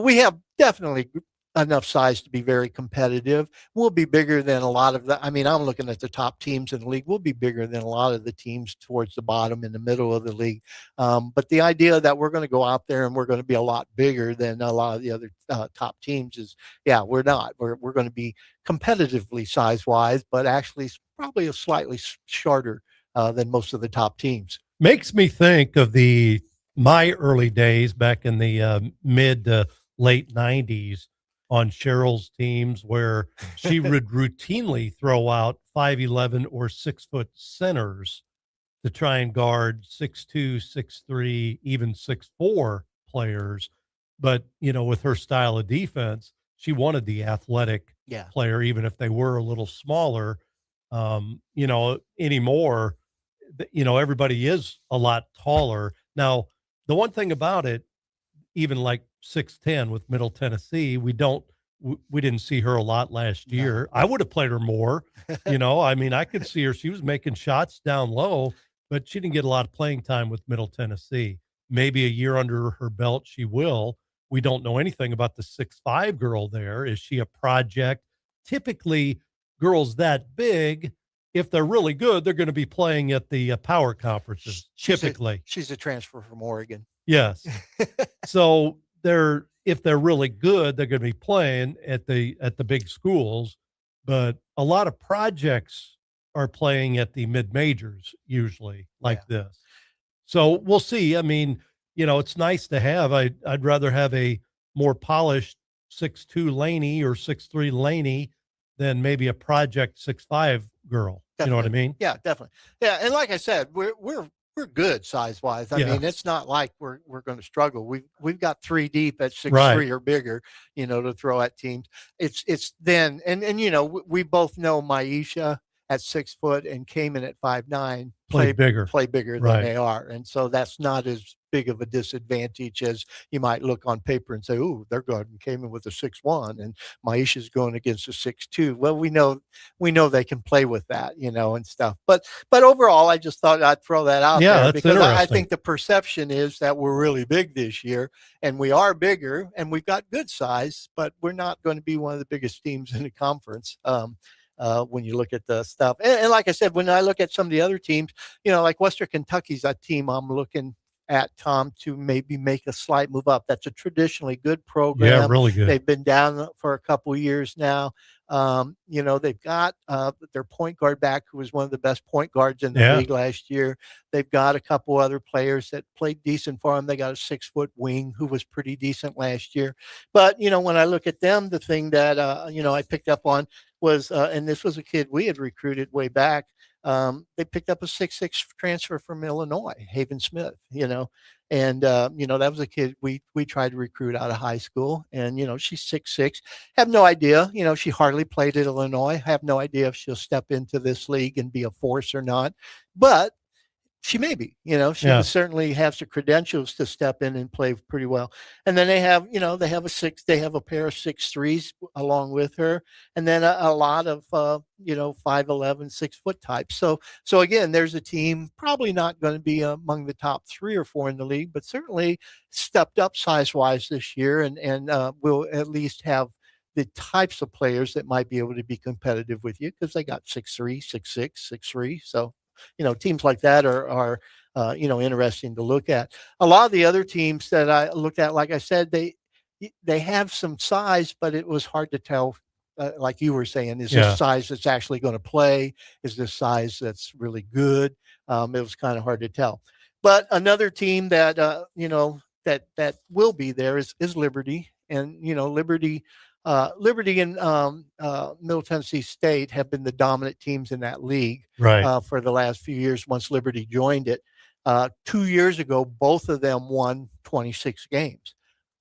we have definitely enough size to be very competitive. We'll be bigger than a lot of the, I mean, I'm looking at the top teams in the league. We'll be bigger than a lot of the teams towards the bottom in the middle of the league. But the idea that we're going to go out there and we're going to be a lot bigger than a lot of the other top teams is, yeah, we're not. We're going to be competitively size-wise, but actually probably a slightly shorter than most of the top teams. Makes me think of my early days back in the mid to late 90s on Cheryl's teams, where she would routinely throw out 5'11" or 6 foot centers to try and guard 6'2", 6'3", even 6'4" players. But, with her style of defense, she wanted the athletic player, even if they were a little smaller. Anymore, everybody is a lot taller. Now, the one thing about it, even like 6'10" with Middle Tennessee. We didn't see her a lot last year. I would have played her more. I mean, I could see her. She was making shots down low, but she didn't get a lot of playing time with Middle Tennessee. Maybe a year under her belt, she will. We don't know anything about the 6'5" girl there. Is she a project? Typically, girls that big, if they're really good, they're going to be playing at the power conferences. Typically, she's a transfer from Oregon. Yes. So if they're really good, they're going to be playing at the big schools, but a lot of projects are playing at the mid majors usually like this. So we'll see. I mean, it's nice to have. I'd rather have a more polished 6'2" Laney or 6'3" Laney than maybe a project 6'5" girl. Definitely. You know what I mean? Yeah, definitely. Yeah, and like I said, we're good size wise. I mean, it's not like we're going to struggle. We've got 3 deep at 6'3" or bigger, to throw at teams. It's then and we both know Maisha at 6 foot and Cayman at 5'9" play bigger than they are, and so that's not as big of a disadvantage as you might look on paper and say, "Ooh, they're going Cayman with a 6'1" and Maisha's going against a 6'2." Well, we know they can play with that, and stuff. But overall, I just thought I'd throw that out there because I think the perception is that we're really big this year, and we are bigger, and we've got good size, but we're not going to be one of the biggest teams in the conference. When you look at the stuff. And like I said, when I look at some of the other teams, like Western Kentucky's a team I'm looking at, Tom, to maybe make a slight move up. That's a traditionally good program. Yeah, really good. They've been down for a couple of years now. They've got their point guard back, who was one of the best point guards in the league last year. They've got a couple other players that played decent for them. They got a 6-foot wing who was pretty decent last year. But, when I look at them, the thing that, I picked up on was, and this was a kid we had recruited way back. They picked up a 6'6" transfer from Illinois, Haven Smith, and, that was a kid we tried to recruit out of high school. And, she's 6'6", have no idea, she hardly played at Illinois. Have no idea if she'll step into this league and be a force or not. But she may be, she certainly has the credentials to step in and play pretty well. And then they have a pair of 6'3s along with her. And then a lot of, 5'11", 6 foot types. So again, there's a team probably not going to be among the top 3 or 4 in the league, but certainly stepped up size wise this year and will at least have the types of players that might be able to be competitive with you because they got 6'3", 6'6", 6'3". So, teams like that are interesting to look at. A lot of the other teams that I looked at, like I said, they have some size, but it was hard to tell. Like you were saying, is this size that's actually going to play? Is this size that's really good? It was kind of hard to tell. But another team that that will be there is Liberty, and Liberty and Middle Tennessee State have been the dominant teams in that league for the last few years once Liberty joined it. 2 years ago, both of them won 26 games.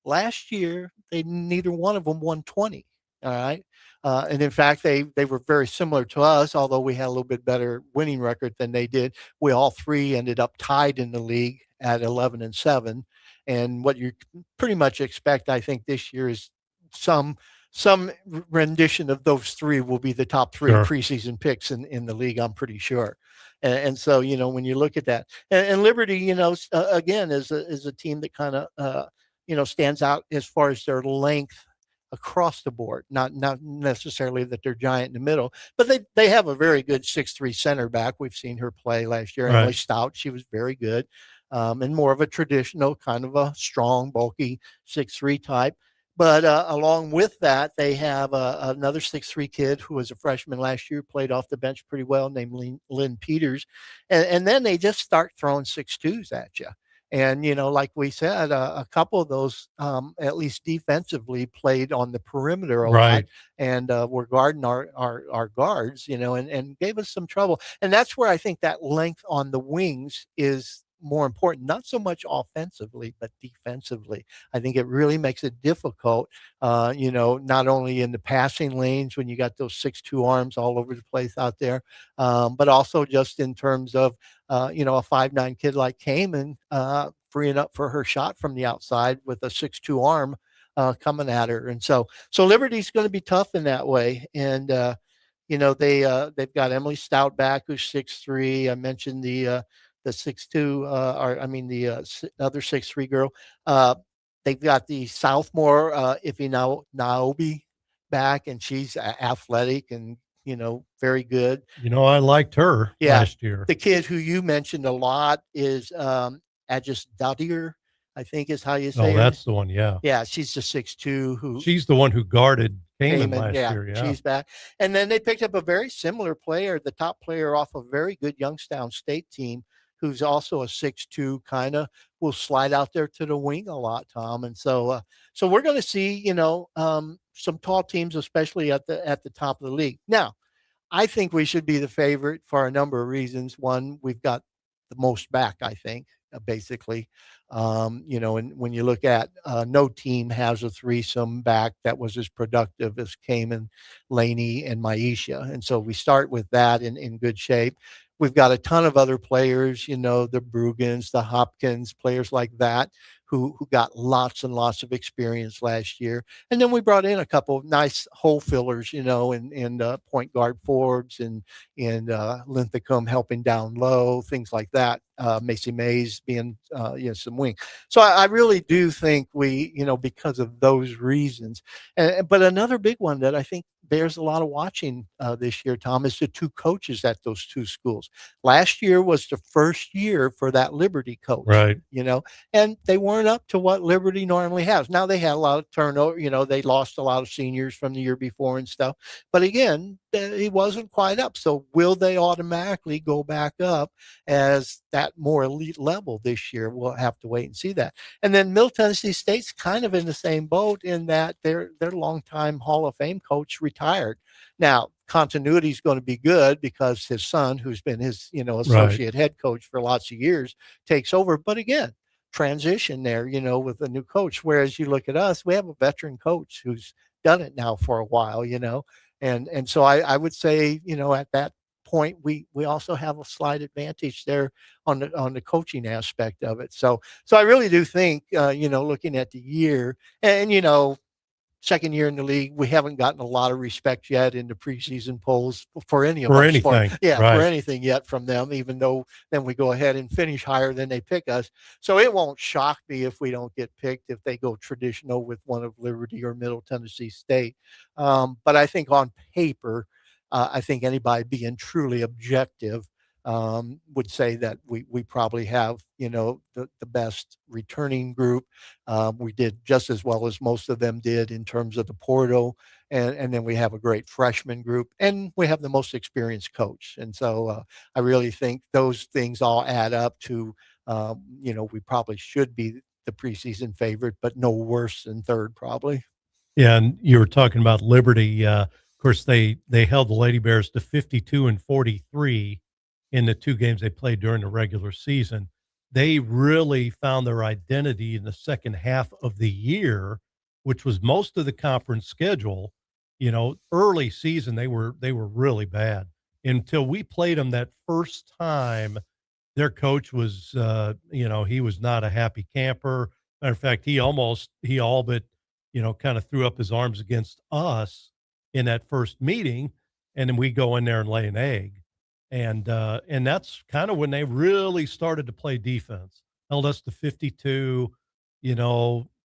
Last year, neither one of them won 20. All right. And in fact, they were very similar to us, although we had a little bit better winning record than they did. We all 3 ended up tied in the league at 11-7. And what you pretty much expect, I think, this year is some rendition of those 3 will be the top 3 preseason picks in the league, I'm pretty sure. And so, when you look at that, and Liberty, again, is a team that kind of, stands out as far as their length across the board, not necessarily that they're giant in the middle, but they have a very good 6'3" center back. We've seen her play last year. Emily Stout, she was very good, and more of a traditional kind of a strong, bulky 6'3" type. But along with that, they have another 6'3" kid who was a freshman last year, played off the bench pretty well, named Lynn Peters. And then they just start throwing 6'2s at you. And, like we said, a couple of those, at least defensively, played on the perimeter a lot and were guarding our guards, and gave us some trouble. And that's where I think that length on the wings is more important, not so much offensively, but defensively. I think it really makes it difficult, not only in the passing lanes when you got those 6'2" arms all over the place out there, but also just in terms of, a 5'9" kid like Cayman freeing up for her shot from the outside with a 6'2" arm coming at her. And so Liberty's going to be tough in that way. And they've got Emily Stout back, who's 6'3". I mentioned the 6'2", or I mean the other 6'3" girl. They've got the sophomore Iffy Naobi back, and she's athletic and very good. I liked her last year. The kid who you mentioned a lot is Agis Dadir, I think is how you say. Oh, that's the one. Yeah. Yeah, she's the 6'2". She's the one who guarded Kamen last year. Yeah, she's back. And then they picked up a very similar player, the top player off a very good Youngstown State team, who's also a 6'2", kind of will slide out there to the wing a lot, Tom. And so we're going to see, some tall teams, especially at the top of the league. Now, I think we should be the favorite for a number of reasons. One, we've got the most back, I think, basically. And when you look at no team has a threesome back that was as productive as Kamen, Laney, and Maisha. And so we start with that in good shape. We've got a ton of other players, the Brugans, the Hopkins, players like that, who got lots and lots of experience last year. And then we brought in a couple of nice hole fillers, and point guard Forbes and Linthicum helping down low, things like that. Macy Mays being, some wing. So I really do think we, because of those reasons. But another big one that I think bears a lot of watching this year, Tom, is the two coaches at those two schools. Last year was the first year for that Liberty coach, right? And they weren't up to what Liberty normally has. Now they had a lot of turnover. They lost a lot of seniors from the year before and stuff. But again, he wasn't quite up. So will they automatically go back up as that more elite level this year? We'll have to wait and see that. And then Middle Tennessee State's kind of in the same boat in that their longtime Hall of Fame coach retired. Now, continuity is going to be good because his son, who's been his, associate head coach for lots of years, takes over. But again, transition there, with a new coach. Whereas you look at us, we have a veteran coach who's done it now for a while, and so I would say, at that point, we also have a slight advantage there on the coaching aspect of it. So I really do think, looking at the year and, second year in the league, we haven't gotten a lot of respect yet in the preseason polls for any of us. For anything yet from them, even though then we go ahead and finish higher than they pick us. So it won't shock me if we don't get picked, if they go traditional with one of Liberty or Middle Tennessee State. But I think on paper, I think anybody being truly objective would say that we probably have, the best returning group. We did just as well as most of them did in terms of the portal. And then we have a great freshman group, and we have the most experienced coach. And so I really think those things all add up to, we probably should be the preseason favorite, but no worse than third probably. Yeah, and you were talking about Liberty. Of course, they held the Lady Bears to 52-43 in the two games they played during the regular season. They really found their identity in the second half of the year, which was most of the conference schedule. Early season, they were really bad until we played them that first time. Their coach was, he was not a happy camper. Matter of fact, he all but, kind of threw up his arms against us in that first meeting. And then we go in there and lay an egg. And that's kind of when they really started to play defense, held us to 52,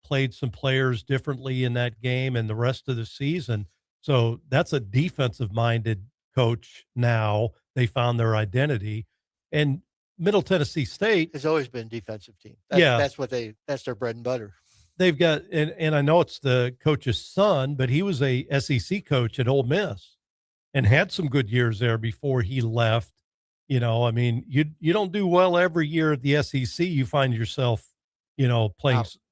played some players differently in that game and the rest of the season. So that's a defensive minded coach. Now they found their identity. And Middle Tennessee State has always been a defensive team. That's their bread and butter. They've got, and I know it's the coach's son, but he was a SEC coach at Ole Miss and had some good years there before he left. You don't do well every year at the SEC. You find yourself,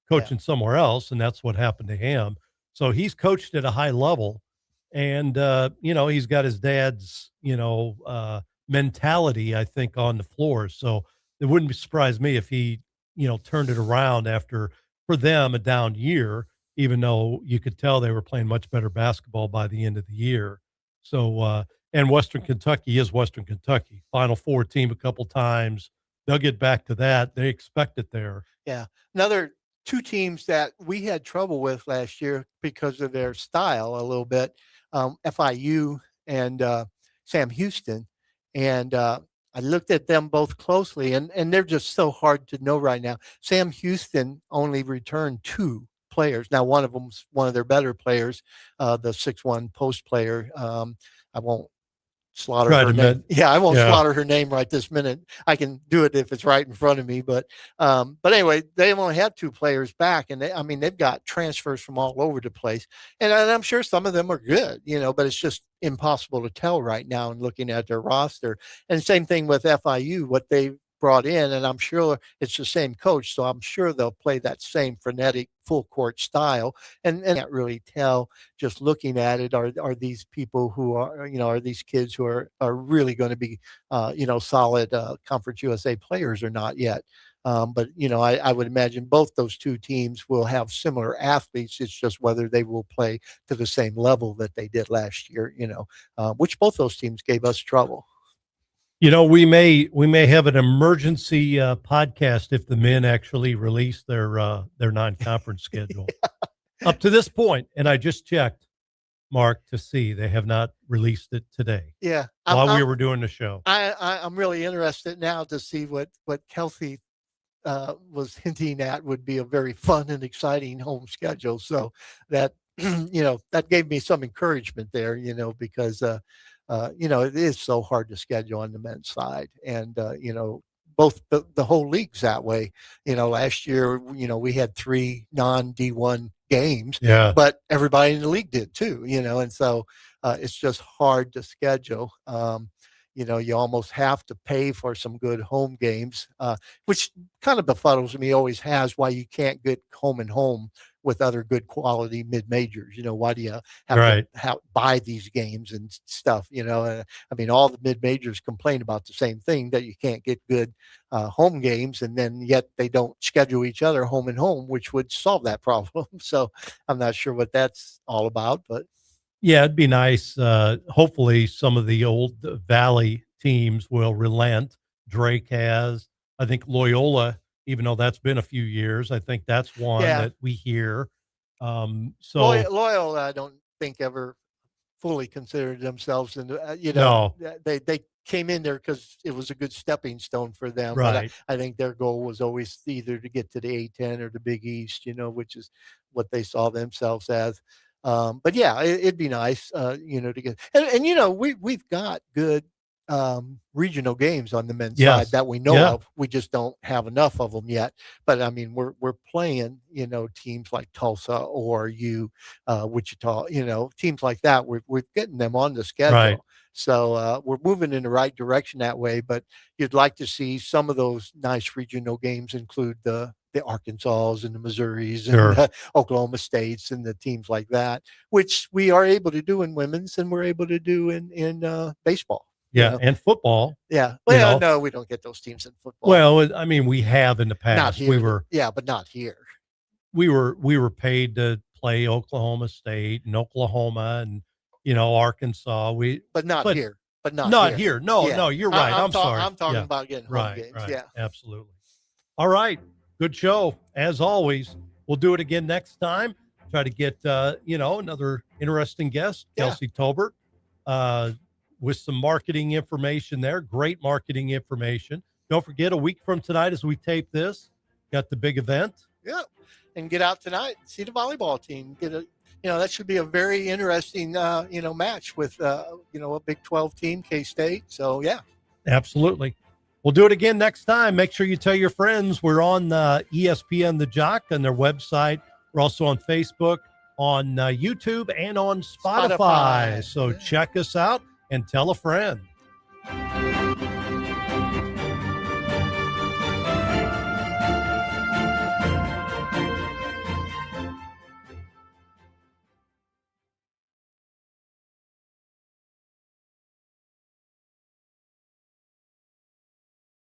coaching somewhere else, and that's what happened to him. So he's coached at a high level, and he's got his dad's mentality, I think, on the floor. So it wouldn't surprise me if he turned it around after, for them, a down year, even though you could tell they were playing much better basketball by the end of the year. So, and Western Kentucky is Western Kentucky. Final Four team a couple times, they'll get back to that. They expect it there. Yeah. Another two teams that we had trouble with last year because of their style a little bit, FIU and Sam Houston. And I looked at them both closely, and they're just so hard to know right now. Sam Houston only returned two players. Now, one of them's one of their better players, the 6'1" post player. I won't slaughter Try her to name. Yeah, I won't yeah. slaughter her name right this minute. I can do it if it's right in front of me. But anyway, they only had two players back, and they've got transfers from all over the place, and I'm sure some of them are good, but it's just impossible to tell right now in looking at their roster. And same thing with FIU, what they brought in, and I'm sure it's the same coach, so I'm sure they'll play that same frenetic full court style, and can't really tell just looking at it, are these people who are these kids who are really going to be solid Conference USA players or not yet. But I would imagine both those two teams will have similar athletes. It's just whether they will play to the same level that they did last year, which both those teams gave us trouble. We may have an emergency podcast if the men actually release their non-conference schedule. Yeah. Up to this point, and I just checked, Mark, to see they have not released it today. Yeah, while we were doing the show, I'm really interested now to see what Kelsey was hinting at would be a very fun and exciting home schedule. So that that gave me some encouragement there, because it is so hard to schedule on the men's side, and both the whole league's that way. Last year, we had 3 non-D1 games, yeah, but everybody in the league did too, and so it's just hard to schedule. You almost have to pay for some good home games, which kind of befuddles me, always has, why you can't get home and home with other good quality mid-majors. Why do you have to buy these games and stuff? All the mid-majors complain about the same thing, that you can't get good home games, and then yet they don't schedule each other home and home, which would solve that problem. So I'm not sure what that's all about, but yeah, it'd be nice. Hopefully some of the old Valley teams will relent. Drake has, I think Loyola, even though that's been a few years, I think that's one that we hear. So Loyola, I don't think ever fully considered themselves, and they came in there because it was a good stepping stone for them. Right. But I think their goal was always either to get to the A10 or the Big East, which is what they saw themselves as. But yeah, it'd be nice, to get, and we've got good regional games on the men's side that we know of. We just don't have enough of them yet. But we're playing, teams like Tulsa or Wichita, teams like that. We're getting them on the schedule. Right. So we're moving in the right direction that way. But you'd like to see some of those nice regional games include the Arkansas and the Missouris and the Oklahoma States and the teams like that, which we are able to do in women's, and we're able to do in baseball. Yeah, and football. Yeah. Well, no, we don't get those teams in football. Well, we have in the past. Not here. But not here. We were paid to play Oklahoma State and Oklahoma and Arkansas. But not here. Not here. No, you're right. I'm sorry. I'm talking about getting home games. Right. Yeah. Absolutely. All right. Good show, as always. We'll do it again next time. Try to get, another interesting guest, Kelsey Tolbert, with some marketing information there. Great marketing information. Don't forget, a week from tonight as we tape this, got the big event. Yeah. And get out tonight, see the volleyball team. That should be a very interesting, match with, a Big 12 team, K-State. So, yeah. Absolutely. We'll do it again next time. Make sure you tell your friends. We're on ESPN The Jock on their website. We're also on Facebook, on YouTube, and on Spotify. So check us out and tell a friend.